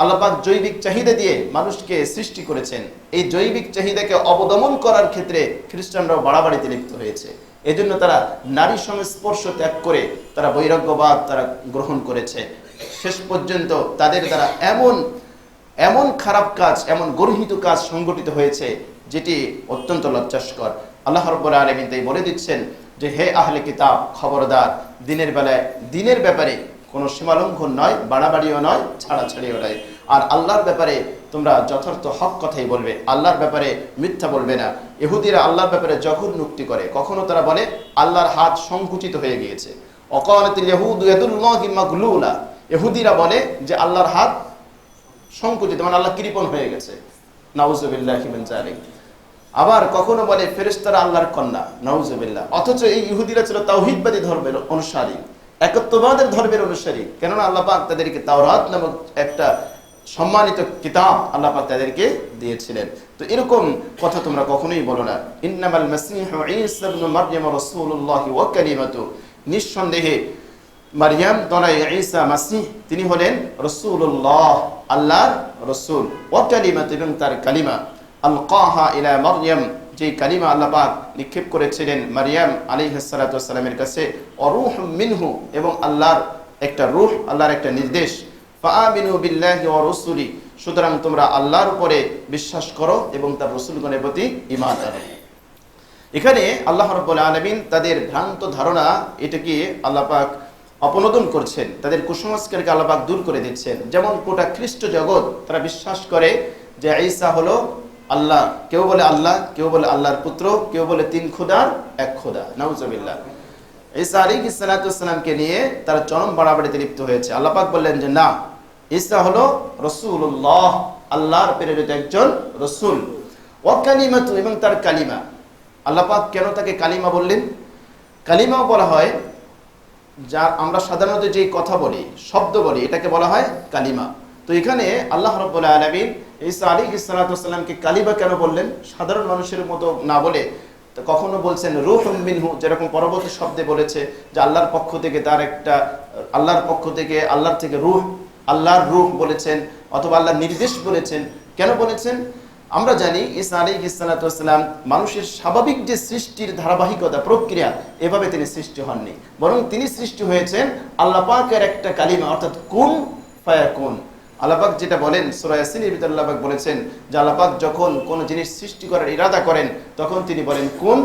আল্লাহ পাক জৈবিক চাহিদা দিয়ে মানুষকে সৃষ্টি করেছেন। এই জৈবিক চাহিদাকে অবদমন করার ক্ষেত্রে খ্রিস্টানরাও বাড়াবাড়িতে লিপ্ত হয়েছে। এজন্য তারা নারী সংস্পর্শ ত্যাগ করে তারা বৈরাগ্যবাদ তারা গ্রহণ করেছে। শেষ পর্যন্ত তাদের দ্বারা এমন খারাপ কাজ, এমন গর্হিত কাজ সংগঠিত হয়েছে যেটি অত্যন্ত লজ্জাস্কর। আল্লাহ রাব্বুল আলামিন তাই বলে দিচ্ছেন যে হে আহলে কিতাব, খবরদার, দ্বীনের ব্যাপারে কোনো সীমালঙ্ঘন নয়, বাড়াবাড়িও নয়, ছাড়াছাড়িও নয়। আর আল্লাহর ব্যাপারে তোমরা যথার্থ হক কথাই বলবে, আল্লাহর ব্যাপারে মিথ্যা বলবে না। ইহুদিরা আল্লাহর ব্যাপারে যখন নুক্তি করে, কখনো তারা বলে আল্লাহর হাত সংকুচিত হয়ে গিয়েছে। ওয়াকালাতিল ইয়াহুদু ইয়াদুল্লাহি মাগলুলা। ইহুদিরা বলে যে আল্লাহর হাত সংকুচিত, মানে আল্লাহ কৃপণ হয়ে গেছে। নাউজুবিল্লাহি মিন যালিক। আবার কখনো বলে ফেরেশতারা আল্লাহর কন্যা। নাউজুবিল্লাহ। অথচ এই ইহুদিরা ছিল তাওহীদবাদী ধর্মের অনুসারী, একত্ববাদের ধর্মের অনুসারী। কেননা আল্লাহ পাক তাদেরকে তাওরাত নামক একটা সম্মানিত কিতাব আল্লাহ পাক তাদেরকে দিয়েছিলেন। তো এরকম কথা তোমরা কখনোই বলো না। ইন্নামাল মাসীহু ঈসা ইবনে মারইয়াম রাসূলুল্লাহ ওয়া কালিমাতু। নিঃসন্দেহে মারইয়াম তনয় ঈসা মাসীহ, তিনি হলেন রাসূলুল্লাহ, আল্লাহর রাসূল, ওয়া কালিমাতু, এবং তার কালিমা। আলকাহা ইলা মারইয়াম, যে কালিমা আল্লাহ পাক নিক্ষেপ করেছিলেন মারইয়াম আলাইহিস সালাতু ওয়াস সালামের কাছে। অরূহুম মিনহু, এবং আল্লাহর একটা রূহ, আল্লাহর একটা নির্দেশ। ফাআমিনু বিল্লাহি ওয়া রাসূলি, সুতরাং তোমরা আল্লাহর উপরে বিশ্বাস করো এবং তার রাসূলগণের প্রতি ঈমান আনো। এখানে আল্লাহ রাব্বুল আলামিন তাদের ভ্রান্ত ধারণা এটাকে আল্লাহ পাক অপনোদন করছেন, তাদের কুসংস্কারকে আল্লাহ পাক দূর করে দিচ্ছেন। যেমন গোটা খ্রিস্ট জগৎ তারা বিশ্বাস করে যে ঈসা হলো আল্লাহ। কেউ বলে আল্লাহ, কেউ বলে আল্লাহর পুত্র, কেউ বলে তিন খোদার এক খোদা। নাউজুবিল্লাহ। ঈসা আলাইহিস সালাতু ওয়াস সালামকে নিয়ে তারা চরম বাড়াবাড়িতে লিপ্ত হয়েছে। আল্লাহ পাক বললেন যে না, ঈসা হলো রাসূলুল্লাহ, আল্লাহর প্রেরিত একজন রাসূল। ওয়া কালিমাতু, এবং তার কালিমা। আল্লাহ পাক কেন তাকে কালিমা বললেন? কালিমাও বলা হয়, যা আমরা সাধারণত যে কথা বলি, শব্দ বলি, এটাকে বলা হয় কালিমা। তো এখানে আল্লাহ রাব্বুল আলামিন ঈসা আলাইহিস সালাতু ওয়াস সালামকে কালিমা কেন বললেন? সাধারণ মানুষের মতো না বলে কখনো বলছেন রূহুম মিনহু, যেরকম পরবর্তী শব্দে বলেছে যে আল্লাহর পক্ষ থেকে তার একটা, আল্লাহর পক্ষ থেকে, আল্লাহর থেকে রূহ, আল্লাহর রূহ বলেছেন, অথবা আল্লাহর নির্দেশ বলেছেন। কেন বলেছেন? আমরা জানি ঈসা আলাইহিস সালাতু ওয়াস সালাম মানুষের স্বাভাবিক যে সৃষ্টির ধারাবাহিকতা, প্রক্রিয়া, এভাবে তিনি সৃষ্টি হননি, বরং তিনি সৃষ্টি হয়েছেন আল্লাহ পাকের একটা কালিমা, অর্থাৎ কুন ফায়াকুন। আল্লাহ পাক যেটা বলেন সূরা ইয়াসিনের ভিতরে, আল্লাহ পাক বলেছেন যে আল্লাহ পাক যখন কোনো জিনিস সৃষ্টি করার ইরাদা করেন তখন তিনি বলেন কুন,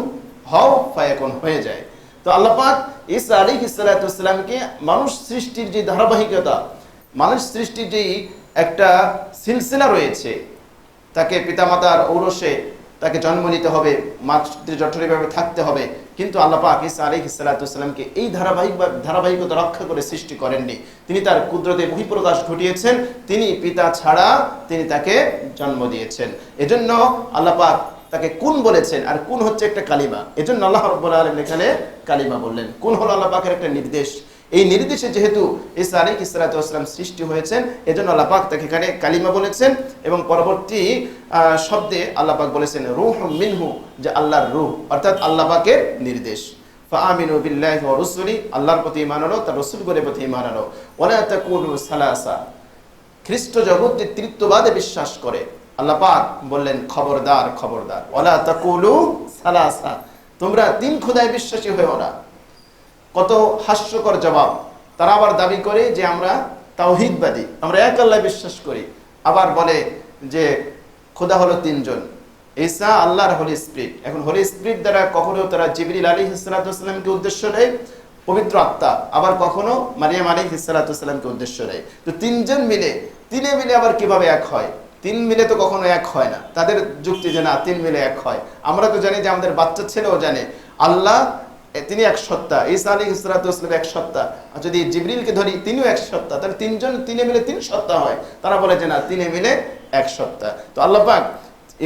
হও, ফায়াকুন, হয়ে যায়। তো আল্লাহ পাক ঈসা আলাইহিস সালাতু ওয়াস সালামকে মানুষ সৃষ্টির যে ধারাবাহিকতা, মানুষ সৃষ্টির যেই একটা সিলসিলা রয়েছে, তাকে পিতামাতার ঔরসে তাকে জন্ম নিতে হবে, মাতৃ জঠরেভাবে থাকতে হবে, কিন্তু আল্লাহ পাক ঈসা আলাইহিস সালাতু ওয়াস সালামকে এই ধারাবাহিকতা রক্ষা করে সৃষ্টি করেননি। তিনি তার কুদরতে বহিঃপ্রকাশ ঘটিয়েছেন, তিনি পিতা ছাড়া তিনি তাকে জন্ম দিয়েছেন। এজন্য আল্লাহ পাক তাকে কুন বলেছেন, আর কুন হচ্ছে একটা কালিমা। এজন্য আল্লাহ রাব্বুল আলামিন এখানে কালিমা বললেন। কুন হলো আল্লাহ পাকের একটা নির্দেশ। এই নির্দেশে যেহেতু ঈসা আলাইহিস সালাতু ওয়াস সালাম সৃষ্টি হয়েছেন, এজন্য আল্লাহ পাক তাকে এখানে কালিমা বলেছেন। এবং পরবর্তী শব্দে আল্লাহ পাক বলেছেন রূহুম মিনহু, যে আল্লাহর রূহ, অর্থাৎ আল্লাহ পাকের নির্দেশ। ফাআমিনু বিল্লাহি ওয়া রাসূলি, আল্লাহর প্রতি ঈমান আনো, তার রাসূলগণের প্রতি ঈমান আনো। ওয়ালা তাকুলু সালাসা, খ্রিস্ট জগৎ যে তৃতীয়বাদে বিশ্বাস করে, আল্লাহ পাক বললেন খবরদার, খবরদার, ওয়ালা তাকুলু সালাসা, তোমরা তিন খোদায় বিশ্বাসী হয়েও না। কত হাস্যকর জবাব! তারা আবার দাবি করে যে আমরা তাওহীদবাদী, আমরা এক আল্লাহ বিশ্বাস করি, আবার বলে যে খোদা হলো তিনজন, ঈসা আল্লাহর হোলি স্পিরিট। এখন হোলি স্পিরিট দ্বারা কখনো তারা জিবরিল আলাইহিস সালাতু ওয়াস সালামকে উদ্দেশ্য নেয়, পবিত্র আত্মা, আবার কখনো মারিয়াম আলাইহিস সালাতু ওয়াস সালামকে উদ্দেশ্য নেয়। তো তিনজন মিলে, তিনে মিলে আবার কিভাবে এক হয়? তিন মিলে তো কখনো এক হয় না। তাদের যুক্তি যে না, তিন মিলে এক হয়। আমরা তো জানি যে আমাদের বাচ্চা ছেলেও জানে আল্লাহ তিনি এক সত্তা, ঈসা আলাইহিস সালাতু ওয়াস সালাম এক সত্তা, আর যদি জিবরিলকে ধরি তিনিও এক সত্তা, তাহলে তিনজন তিনে মিলে তিন সত্তা হয়। তারা বলে যে না, তিনে মিলে এক সত্তা। তো আল্লাহ পাক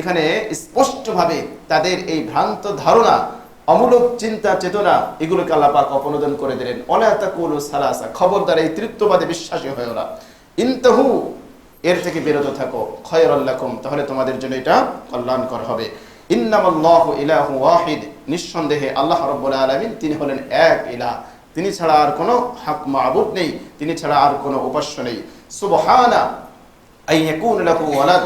এখানে স্পষ্টভাবে তাদের এই ভ্রান্ত ধারণা, অমূলক চিন্তা চেতনা, এগুলোকে আল্লাহ পাক অপনোদন করে দিলেন। ওয়ালা তাকুলু সালাসা, খবরদার এই তৃতীয়বাদে বিশ্বাসী হয়ো না। ইনতাহু, এর থেকে বিরত থাকো, খায়রাল লাকুম, তাহলে তোমাদের জন্য এটা কল্যাণকর হবে। ইন্নামাল্লাহু ইলাহু ওয়াহিদ, নিঃসন্দেহে আল্লাহ রাব্বুল আলামিন তিনি হলেন এক ইলাহ, তিনি ছাড়া আর কোনো হক মাবুদ নেই, তিনি ছাড়া আর কোনো উপাস্য নেই। সুবহানা আন ইয়াকুনা লাহু ওয়ালাদ,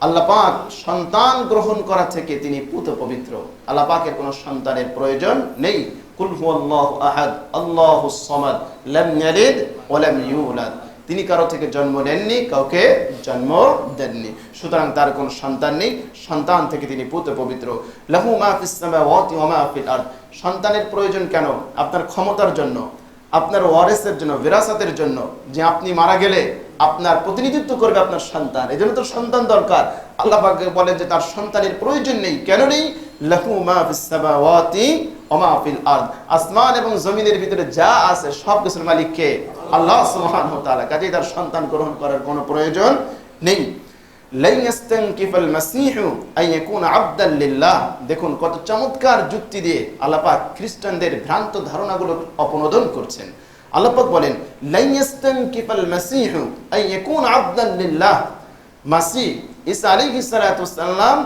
আল্লাহ পাক সন্তান গ্রহণ করা থেকে তিনি পুত পবিত্র, আল্লাহ পাকের কোনো সন্তানের প্রয়োজন নেই। কুল হুয়াল্লাহু আহাদ আল্লাহুস সামাদ লাম ইয়ালিদ ওয়া লাম ইউলাদ, তিনি কারো থেকে জন্ম নেননি, কাউকে জন্ম দেননি, সুতরাং তার কোনো সন্তান নেই, সন্তান থেকে তিনি পুত পবিত্র। লাহু মা ফিস সামাওয়াতি ওয়া মা ফিল আরদ, সন্তানের প্রয়োজন কেন? আপনার ক্ষমতার জন্য, আপনার ওয়ারিসের জন্য, বিরাসাতের জন্য, যে আপনি মারা গেলে আপনার প্রতিনিধিত্ব করবে আপনার সন্তান, এজন্য তো সন্তান দরকার। আল্লাহ পাক বলেন যে তার সন্তানের প্রয়োজন নেই। কেন নেই? লাহু মা ফিস সামাওয়াতি ওয়া মা ফিল আরদ, আসমান এবং জমিনের ভিতরে যা আছে সব কিছুর মালিক কে? আল্লাহ সুবহানাহু ওয়া তাআলা। কাজেই তার সন্তান গ্রহণ করার কোনো প্রয়োজন নেই। লা ইস্তানকিফাল মাসীহু আন ইয়াকুনা আবদান লিল্লাহ, দেখুন কত চমৎকার যুক্তি দিয়ে আল্লাহ পাক খ্রিস্টানদের ভ্রান্ত ধারণাগুলো অপনোদন করছেন। আল্লাহ পাক বলেন লা ইস্তানকিফাল মাসীহু আন ইয়াকুনা আবদান লিল্লাহ, মাসীহ ঈসা আলাইহিস সালাতু ওয়াস সালাম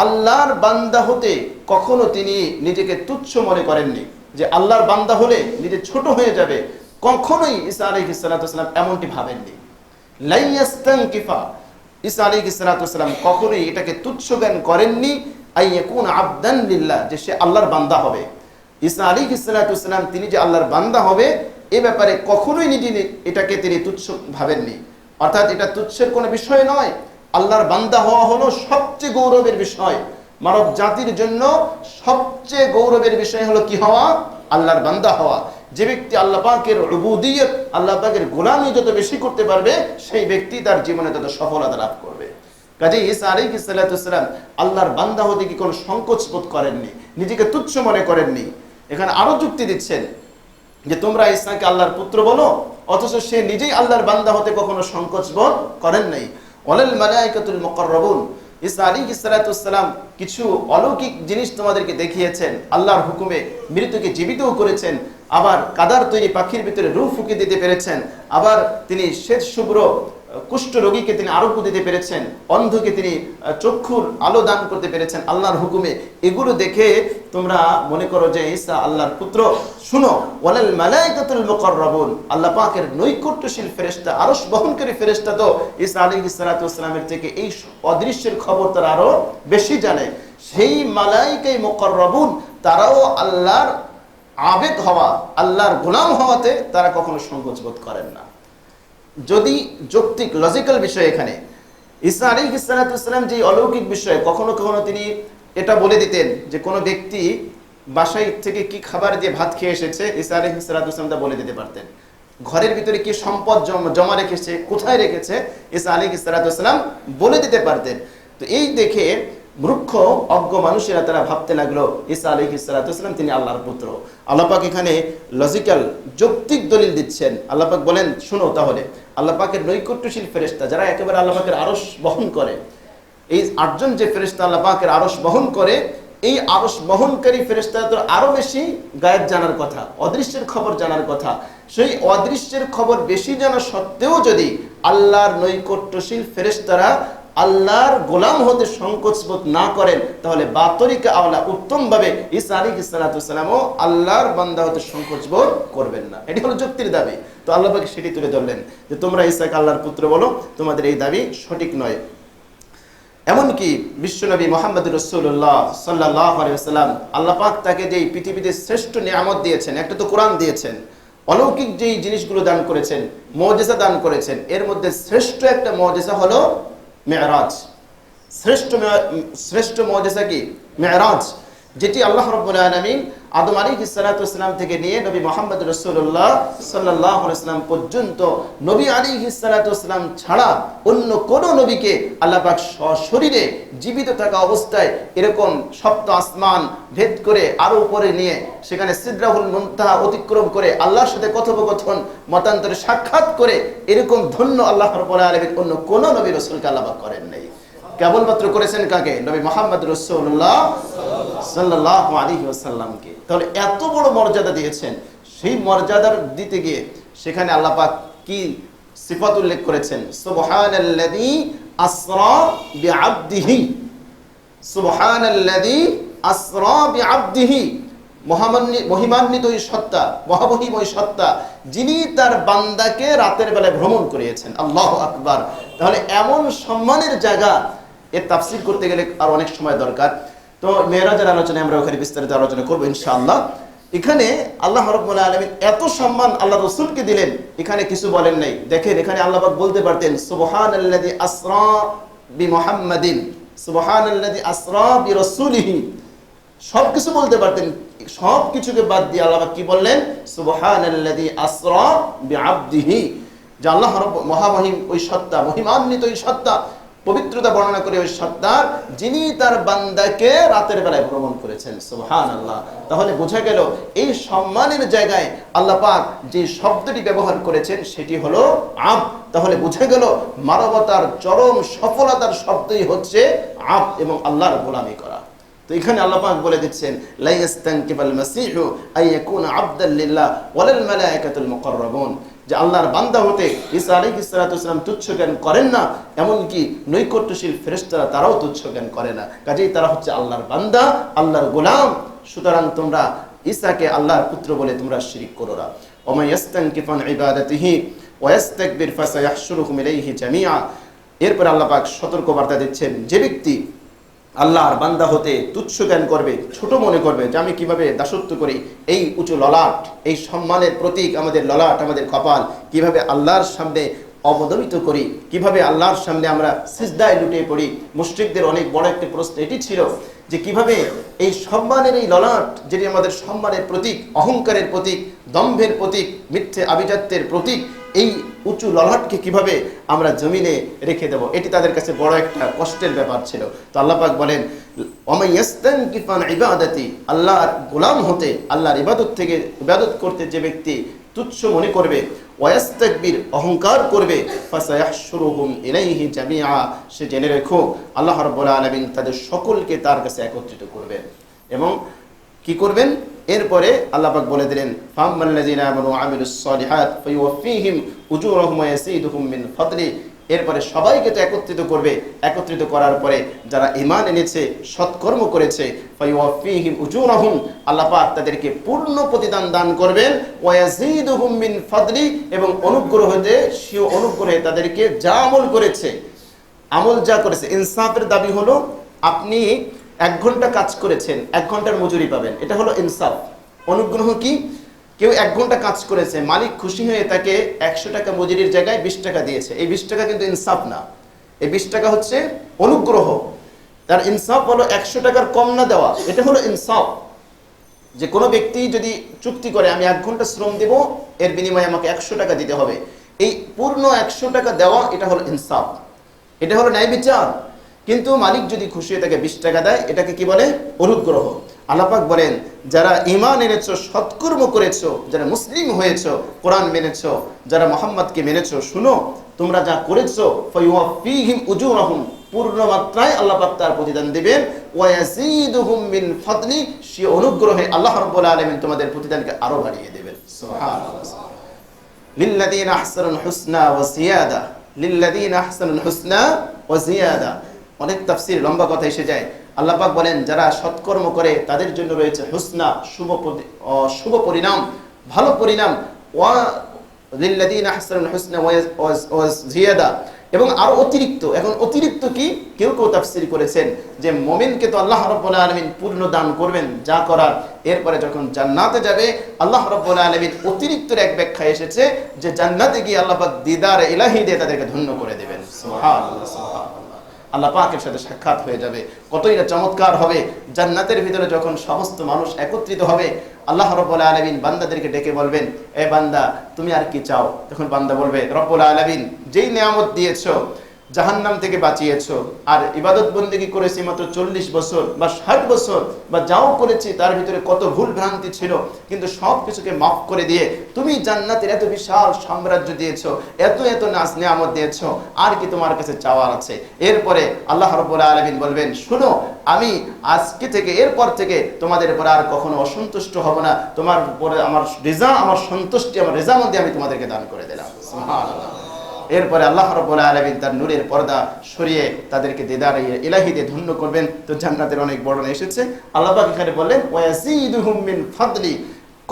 আল্লাহর বান্দা হতে কখনো তিনি নিজেকে তুচ্ছ মনে করেননি, যে আল্লাহর বান্দা হলে নিজে ছোট হয়ে যাবে, কখনোই ঈসা আলাইহিস সালাতু ওয়াস সালাম এমনটি ভাবেননি। লা ইস্তানকিফা, ঈসা আলাইহিস সালাতু ওয়াস সালাম কখনোই এটাকে তুচ্ছ জ্ঞান করেননি, আন ইয়াকুনা আবদান লিল্লাহ, যে সে আল্লাহর বান্দা হবে। ঈসা আলাইহিস সালাতু ওয়াস সালাম তিনি যে আল্লাহর বান্দা হবে এ ব্যাপারে কখনোই এটাকে তিনি তুচ্ছ ভাবেননি, অর্থাৎ এটা তুচ্ছের কোনো বিষয় নয়। আল্লাহর বান্দা হওয়া হলো সবচেয়ে গৌরবের বিষয়। মানব জাতির জন্য সবচেয়ে গৌরবের বিষয় হলো কি হওয়া? আল্লাহর বান্দা হওয়া। যে ব্যক্তি আল্লাহ পাকের উবুদিয়ত, আল্লাহ পাকের গোলামি যত বেশি করতে পারবে, সেই ব্যক্তি তার জীবনে তত সফলতা লাভ করবে। কাজেই ঈসা আলাইহিস সালাতু ওয়াস সালাম আল্লাহর বান্দা হতে কি কোনো সংকোচ বোধ করেননি, নিজেকে তুচ্ছ মনে করেননি। এখানে আরো যুক্তি দিচ্ছেন যে তোমরা ঈসাকে আল্লাহর পুত্র বলো, অথচ সে নিজেই আল্লাহর বান্দা হতে কখনো সংকোচ বোধ করেন নাই। ওয়ালাল মালায়েকাতুল মুকাররাবুন, ঈসা আলাইহিস সালাতু সালাম কিছু অলৌকিক জিনিস তোমাদেরকে দেখিয়েছেন, আল্লাহর হুকুমে মৃতকে জীবিতও করেছেন, আবার কাদার তৈরি পাখির ভিতরে রূহ ফুঁকে দিতে পেরেছেন, আবার তিনি শ্বেত শুভ্র কুষ্ঠ রোগীকে তিনি আরোগ্য দিতে পেরেছেন, অন্ধকে তিনি চক্ষুর আলো দান করতে পেরেছেন আল্লাহর হুকুমে। এগুলো দেখে তোমরা মনে করো যে ঈসা আল্লাহর পুত্র। শুনো, ওয়ালাল মালাইকাতুল মুকাররাবুন, আল্লাহ পাকের নৈকট্যশীল ফেরেশতা, আরশ বহনকারী ফেরেশতা তো ঈসা আলাইহিস সালাতু ওয়াসসালামের থেকে এই অদৃশ্যের খবর তারা আরো বেশি জানে। সেই মালাইকায়ে মুকাররাবুন তারাও আল্লাহর আবেদ হওয়া, আল্লাহর গোলাম হওয়াতে তারা কখনো সংকোচ বোধ করেন না। যদি যৌক্তিক লজিক্যাল বিষয়, এখানে ঈসা আলাইহিস সালাতু ওয়াসসালাম যে অলৌকিক বিষয়, কখনো কখনো তিনি এটা বলে দিতেন যে কোনো ব্যক্তি বাসায় থেকে কি খাবার দিয়ে ভাত খেয়ে এসেছে, ঈসা আলাইহিস সালাতু ওয়াসসালাম তা বলে দিতে পারতেন। ঘরের ভিতরে কি সম্পদ জমা রেখেছে, কোথায় রেখেছে, ঈসা আলাইহিস সালাতু ওয়াসসালাম বলে দিতে পারতেন। তো এই দেখে মূর্খ অজ্ঞ মানুষেরা তারা ভাবতে লাগলো ঈসা আলাইহিস সালাতু ওয়াসসালাম তিনি আল্লাহর পুত্র। আল্লাহ পাক এখানে লজিক্যাল যৌক্তিক দলিল দিচ্ছেন। আল্লাহ পাক বলেন, শুনো তাহলে আল্লাহ পাকের নৈকট্যশীল ফেরেশতা যারা একেবারে আল্লাহ পাকের আরশ বহন করে, এই 8 জন যে ফেরেশতা আল্লাহ পাকের আরশ বহন করে, এই আরশ বহনকারী ফেরেশতাদের আরো বেশি গায়েব জানার কথা, অদৃশ্যের খবর জানার কথা। সেই অদৃশ্যের খবর বেশি জানা সত্ত্বেও যদি আল্লাহর নৈকট্যশীল ফেরেশতারা আল্লাহর গোলাম হতে সংকোচ বোধ না করেন, তাহলে বাতরিকা আওলা উত্তমভাবে ঈসা আলাইহিস সালাতু ওয়াসসালামও আল্লাহর বান্দা হতে সংকোচ বোধ করবেন না। এটি হলো যুক্তির দাবি। তো আল্লাহ পাক সেটি তুলে ধরলেন যে তোমরা ঈসাকে আল্লাহর পুত্র বলো, তোমাদের এই দাবি সঠিক নয়। এমনকি বিশ্বনবী মুহাম্মদুর রাসূলুল্লাহ সাল্লাল্লাহু আলাইহি ওয়াসাল্লাম, আল্লাহ পাক তাকে যে পৃথিবীতে শ্রেষ্ঠ নিয়ামত দিয়েছেন, একটা তো কোরআন দিয়েছেন, অলৌকিক যেই জিনিসগুলো দান করেছেন, মুজিজা দান করেছেন, এর মধ্যে শ্রেষ্ঠ একটা মুজিজা হলো মেরাজ। শ্রেষ্ঠ মুজিজা কি? মেরাজ, যেটি আল্লাহ রাব্বুল আলামিন আদম আলাইহিস সালাতু ওয়াসসালাম থেকে নিয়ে নবী মুহাম্মদ রাসূলুল্লাহ সাল্লাল্লাহু আলাইহি ওয়াসাল্লাম পর্যন্ত নবী আলাইহিস সালাতু ওয়াসসালাম ছাড়া অন্য কোন নবীকে আল্লাহ পাক সশরীরে জীবিত থাকা অবস্থায় এরকম সপ্ত আসমান ভেদ করে আরো উপরে নিয়ে সেখানে সিদরাতুল মুনতাহা অতিক্রম করে আল্লাহর সাথে কথোপকথন মতান্তরে সাক্ষাৎ করে এরকম ধন্য আল্লাহ রাব্বুল আলামিন অন্য কোন নবী রাসূলকে আল্লাহ পাক করেন নাই। কেবলমাত্র করেছেন কাকে? নবী মুহাম্মদ রাসূলুল্লাহ সাল্লাল্লাহু আলাইহি ওয়াসাল্লামকে। তাহলে এত বড় মর্যাদা দিয়েছেন, সেই মর্যাদার দিতে গিয়ে সেখানে আল্লাহ পাক কি সিফাত উল্লেখ করেছেন? সুবহানাল্লাযী আসরা বিআবদিহি, সুবহানাল্লাযী আসরা বিআবদিহি, মহিমান্বিত ওই সত্তা, মহামহিম ওই সত্তা যিনি তার বান্দাকে রাতের বেলায় ভ্রমণ করিয়েছেন। আল্লাহু আকবার। তাহলে এমন সম্মানের জায়গা, এর তাফসীর করতে গেলে আর অনেক সময় দরকার। তো মেরাজের আলোচনায় আমরা ওখানে বিস্তারিত আলোচনা করবো ইনশাআল্লাহ। এখানে আল্লাহ রাব্বুল আলামিন এত সম্মান আল্লাহ রাসূলকে দিলেন, এখানে কিছু বলেন নাই। দেখেন এখানে আল্লাহ পাক বলতে পারতেন সুবহানাল্লাযী আসরা বিমুহাম্মাদিন, সুবহানাল্লাযী আসরা বিরাসূলিহি, সব কিছু বলতে পারতেন। সব কিছুকে বাদ দিয়ে আল্লাহ পাক কি বললেন? সুবহানাল্লাযী আসরা বিআবদিহি, যে আল্লাহ রাব্বুল মহামহিম ওই সত্তা, মহিমান্বিত ওই সত্তা, পবিত্রতা বর্ণনা করে ওই সত্তার যিনি তার বান্দাকে রাতের বেলায় ভ্রমণ করেছেন। সুবহানাল্লাহ। তাহলে বোঝা গেল এই সম্মানের জায়গায় আল্লাহ পাক যে শব্দটি ব্যবহার করেছেন সেটি হলো আব। তাহলে বোঝা গেল মানবতার চরম সফলতার শব্দই হচ্ছে আব এবং আল্লাহর গোলামি করা। তো এখানে আল্লাহ পাক বলে দিচ্ছেন লা ইস্তানকিবাল মাসীহু আইয়াকুনা আবদাল লিল্লাহ ওয়ালাল মালায়েকাতুল মুকাররাবুন, যে আল্লাহর বান্দা হতে ঈসা আলাইহিস সালাতু ওয়াসসালাম তুচ্ছ জ্ঞান করেন না, এমনকি নৈকট্যশীল ফেরেশতারা তারাও তুচ্ছ জ্ঞান করে না। কাজেই তারা হচ্ছে আল্লাহর বান্দা, আল্লাহর গোলাম। সুতরাং তোমরা ঈসাকে আল্লাহর পুত্র বলে তোমরা শিরক করো না। ওয়া মান ইস্তানকিফু আন ইবাদাতিহি ওয়া ইস্তাকবির ফাসায়াহশুরুহুম ইলাইহি জামিআ। এরপর আল্লাহ পাক সতর্ক বার্তা দিচ্ছেন, যে ব্যক্তি আল্লাহর বান্দা হতে তুচ্ছ জ্ঞান করবে, ছোট মনে করবে যে আমি কিভাবে দাসত্ব করি, এই উঁচু ললাট, এই সম্মানের প্রতীক আমাদের ললাট, আমাদের কপাল, কিভাবে আল্লাহর সামনে অবদমিত করি, কিভাবে আল্লাহর সামনে আমরা সিজদায় লুটিয়ে পড়ি। মুশরিকদের অনেক বড় একটি প্রশ্ন এটি ছিল যে কিভাবে এই সম্মানের এই ললাট, যেটি আমাদের সম্মানের প্রতীক, অহংকারের প্রতীক, দম্ভের প্রতীক, মিথ্যে আভিজাত্যের প্রতীক, এই উঁচু ললাটকে কিভাবে আমরা জমিনে রেখে দেব, এটি তাদের কাছে বড় একটা কষ্টের ব্যাপার ছিল। তো আল্লাহ পাক বলেন ওয়া ইয়াস্তানকিফু আন ইবাদাতি, আল্লাহর গোলাম হতে, আল্লাহর ইবাদত থেকে ইবাদত করতে যে ব্যক্তি তুচ্ছ মনে করবে, ওয়াস্তাকবির অহংকার করবে, ফাসায়াহশুরুহুম ইলাইহি জামিআ সে জেনে রেখো আল্লাহ রাব্বুল আলামিন তাদের সকলকে তার কাছে একত্রিত করবেন। এবং কি করবেন? এরপরে আল্লাহ পাক বলে দিলেন, ফাম্মাল্লাযিনা আমানু ওয়া আমিলুস সালিহাত ফায়ুওয়াফিহিম উজুরাহুম ওয়া ইয়াসিদুহুম মিন ফাদলি। এরপরে সবাইকে তো একত্রিত করবে, একত্রিত করার পরে যারা ঈমান এনেছে, সৎকর্ম করেছে, ফায়ুওয়াফিহিম উজুরাহুম আল্লাহ পাক তাদেরকে পূর্ণ প্রতিদান দান করবেন, ওয়া ইয়াসিদুহুম মিন ফাদলি এবং অনুগ্রহতে সেই অনুগ্রহে তাদেরকে যা আমল করেছে, আমল যা করেছে। ইনসাফের দাবি হলো আপনি 1 ঘন্টা কাজ করেছেন, 1 ঘন্টার মজুরি পাবেন, এটা হলো ইনসাফ। অনুগ্রহ কি? কেউ 1 ঘন্টা কাজ করেছে, মালিক খুশি হয়ে তাকে 100 টাকা মজুরির জায়গায় 20 টাকা দিয়েছে, এই 20 টাকা কিন্তু ইনসাফ না, এই 20 টাকা হচ্ছে অনুগ্রহ। তার ইনসাফ হলো 100 টাকার কম না দেওয়া, এটা হলো ইনসাফ। যে কোনো ব্যক্তি যদি চুক্তি করে আমি 1 ঘন্টা শ্রম দেব, এর বিনিময়ে আমাকে 100 টাকা দিতে হবে, এই পূর্ণ 100 টাকা দেওয়া এটা হলো ইনসাফ, এটা হলো ন্যায় বিচার। কিন্তু মালিক যদি খুশি হয়ে তাকে 20 টাকা দেয়, এটাকে কি বলে? অনুগ্রহ। আল্লাহ পাক বলেন, যারা ঈমান এনেছো, সৎকর্ম করেছো, যারা মুসলিম হয়েছো, কোরআন মেনেছো, যারা মুহাম্মদকে মেনেছো, শুনো তোমরা যা করেছো ফায়ুওয়াফিহিম উজুরাহুম পূর্ণ মাত্রায় আল্লাহ পাক তার প্রতিদান দিবেন, ওয়া ইয়াসিদুহুম মিন ফাদলি সে অনুগ্রহে আল্লাহ রাব্বুল আলামিন তোমাদের প্রতিদানকে আরো বাড়িয়ে দেবেন। সুবহানাল্লাহ। লিল্লাযিনা আহসানুল হুসনা ওয়া জিয়াদা, লিল্লাযিনা আহসানুল হুসনা ওয়া জিয়াদা। অনেক তাফসীর লম্বা কথা এসে যায়। আল্লাহ পাক বলেন যারা সৎকর্ম করে তাদের জন্য রয়েছে হুসনা, শুভ পরিণাম, ভালো পরিণাম, ওয়া লিল্লাযিনা আহসানুল হুসনা ওয়া জিয়াদা এবং আরো অতিরিক্ত। এখন অতিরিক্ত কি? কেউ কেউ তাফসীর করেছেন যে মুমিনকে তো আল্লাহ রাব্বুল আলামিন পূর্ণ দান করবেন যা করার, এরপরে যখন জান্নাতে যাবে আল্লাহ রাব্বুল আলামিন অতিরিক্তের এক ব্যাখ্যা এসেছে যে জান্নাতে গিয়ে আল্লাহ পাক দিদারে ইলাহি দিয়ে তাদেরকে ধন্য করে দেবেন। সুবহানাল্লাহ, সুবহানাল্লাহ। আল্লাহ পাকের সাথে সাক্ষাৎ হয়ে যাবে, কতই না চমৎকার হবে। জান্নাতের ভিতরে যখন সমস্ত মানুষ একত্রিত হবে, আল্লাহ রাব্বুল আলামিন বান্দাদেরকে ডেকে বলবেন, এ বান্দা তুমি আর কি চাও? তখন বান্দা বলবে, রব্বুল আলামিন যেই নিয়ামত দিয়েছো, জাহান্নাম থেকে বাঁচিয়েছো, আর ইবাদত বন্দেগী করেছি মাত্র 40 বছর বা 60 বছর বা যাও করেছি তার ভিতরে কত ভুল ভ্রান্তি ছিল, কিন্তু সব কিছুকে মাফ করে দিয়ে তুমি জান্নাতের এত বিশাল সাম্রাজ্য দিয়েছো, এত এত নাজ নিয়ামত দিয়েছো, আর কি তোমার কাছে চাওয়ার আছে? এরপরে আল্লাহ রাব্বুল আলামিন বলবেন, শুনো আমি আজকে থেকে এরপর থেকে তোমাদের উপর আর কখনো অসন্তুষ্ট হব না, তোমার উপরে আমার রিজা, আমার সন্তুষ্টি, আমার রেজামন্দি আমি তোমাদেরকে দান করে দিলাম। সুবহানাল্লাহ। এরপরে আল্লাহ রাব্বুল আলামিন তার নূরের পর্দা সরিয়ে তাদেরকে দিদারে ইলাহি দিয়ে ধন্য করবেন। তো জান্নাতের অনেক বর্ণনা এসেছে। আল্লাহ পাক এখানে বললেন, ওয়া ইয়াসিদুহুম মিন ফাদলি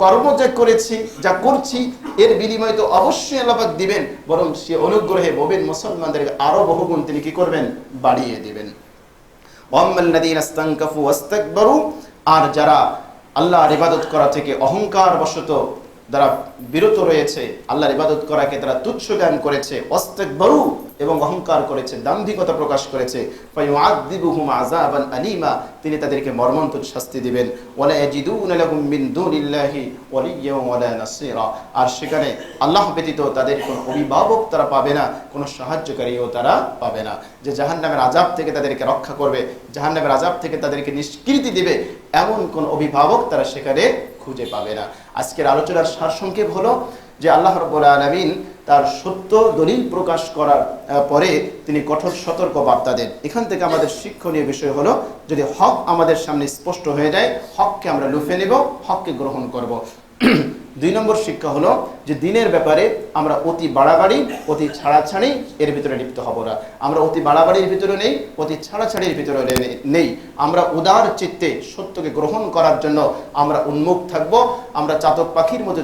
কর্ম যা করেছি, যা করছি, এর বিনিময়ে তো অবশ্যই আল্লাহ পাক দিবেন, বরং সে অনুগ্রহে মুমিন মুসলমানদেরকে আরো বহুগুণ তিনি কি করবেন? বাড়িয়ে দিবেন। ওয়াম্মাল্লাযীনা ইসতানকাফু ওয়াস্তাকবারু আর যারা আল্লাহর ইবাদত করা থেকে অহংকার বশত যারা বিরত রয়েছে, আল্লাহর ইবাদত করাকে তারা তুচ্ছ জ্ঞান করেছে, ওয়াস্তাকবারু এবং অহংকার করেছে, দাম্ভিকতা প্রকাশ করেছে, ফায়ুআযিবুহুম আযাবান আলীমা তিনি তাদেরকে মর্মন্তুদ শাস্তি দিবেন। ওয়ালা ইয়াজিদুনা লাহুম মিন দুনিল্লাহি ওয়ালিয়্যান ওয়ালা নাসীরা আর সেখানে আল্লাহ ব্যতীত তাদের কোনো অভিভাবক তারা পাবে না, কোনো সাহায্যকারীও তারা পাবে না, যে জাহান্নামের আযাব থেকে তাদেরকে রক্ষা করবে, জাহান্নামের আযাব থেকে তাদেরকে নিষ্কৃতি দিবে, এমন কোন অভিভাবক তারা সেখানে খুঁজে পাবে না। আজকের আলোচনার সারসংক্ষেপ হলো যে আল্লাহ রাব্বুল আলামিন তার সত্য দলিল প্রকাশ করার পরে তিনি কঠোর সতর্ক বার্তা দেন। এখান থেকে আমাদের শিক্ষণীয় বিষয় হলো, যদি হক আমাদের সামনে স্পষ্ট হয়ে যায়, হককে আমরা লুফে নেব, হককে গ্রহণ করব। 2 নম্বর শিক্ষা হলো যে দিনের ব্যাপারে আমরা অতি বাড়াবাড়ি, অতি ছাড়াছাড়ি এর ভিতরে লিপ্ত হব না। আমরা অতি বাড়াবাড়ির ভিতরে নেই, অতি ছাড়াছাড়ির ভিতরে নেই। আমরা উদার চিত্তে সত্যকে গ্রহণ করার জন্য আমরা উন্মুখ থাকব, আমরা চাতক পাখির মধ্যে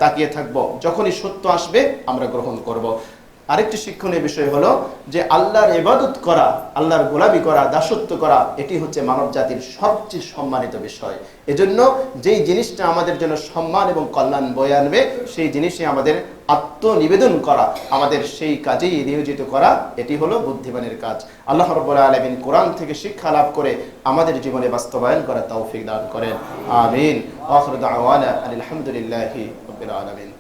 তাকিয়ে থাকব, যখনই সত্য আসবে আমরা গ্রহণ করব। আরেকটি শিক্ষণীয় বিষয় হলো যে আল্লাহর ইবাদত করা, আল্লাহর গোলামি করা, দাসত্ব করা, এটি হচ্ছে মানব জাতির সবচেয়ে সম্মানিত বিষয়। এজন্য যেই জিনিসটা আমাদের জন্য সম্মান এবং কল্যাণ বয়ে আনবে, সেই জিনিসে আমাদের আত্মনিবেদন করা, আমাদের সেই কাজেই নিয়োজিত করা, এটি হলো বুদ্ধিমানের কাজ। আল্লাহ রাব্বুল আলামিন কোরআন থেকে শিক্ষা লাভ করে আমাদের জীবনে বাস্তবায়ন করার তৌফিক দান করেন। আমিন। আখিরু দাওয়ানা আলহামদুলিল্লাহি রাব্বিল আলামিন।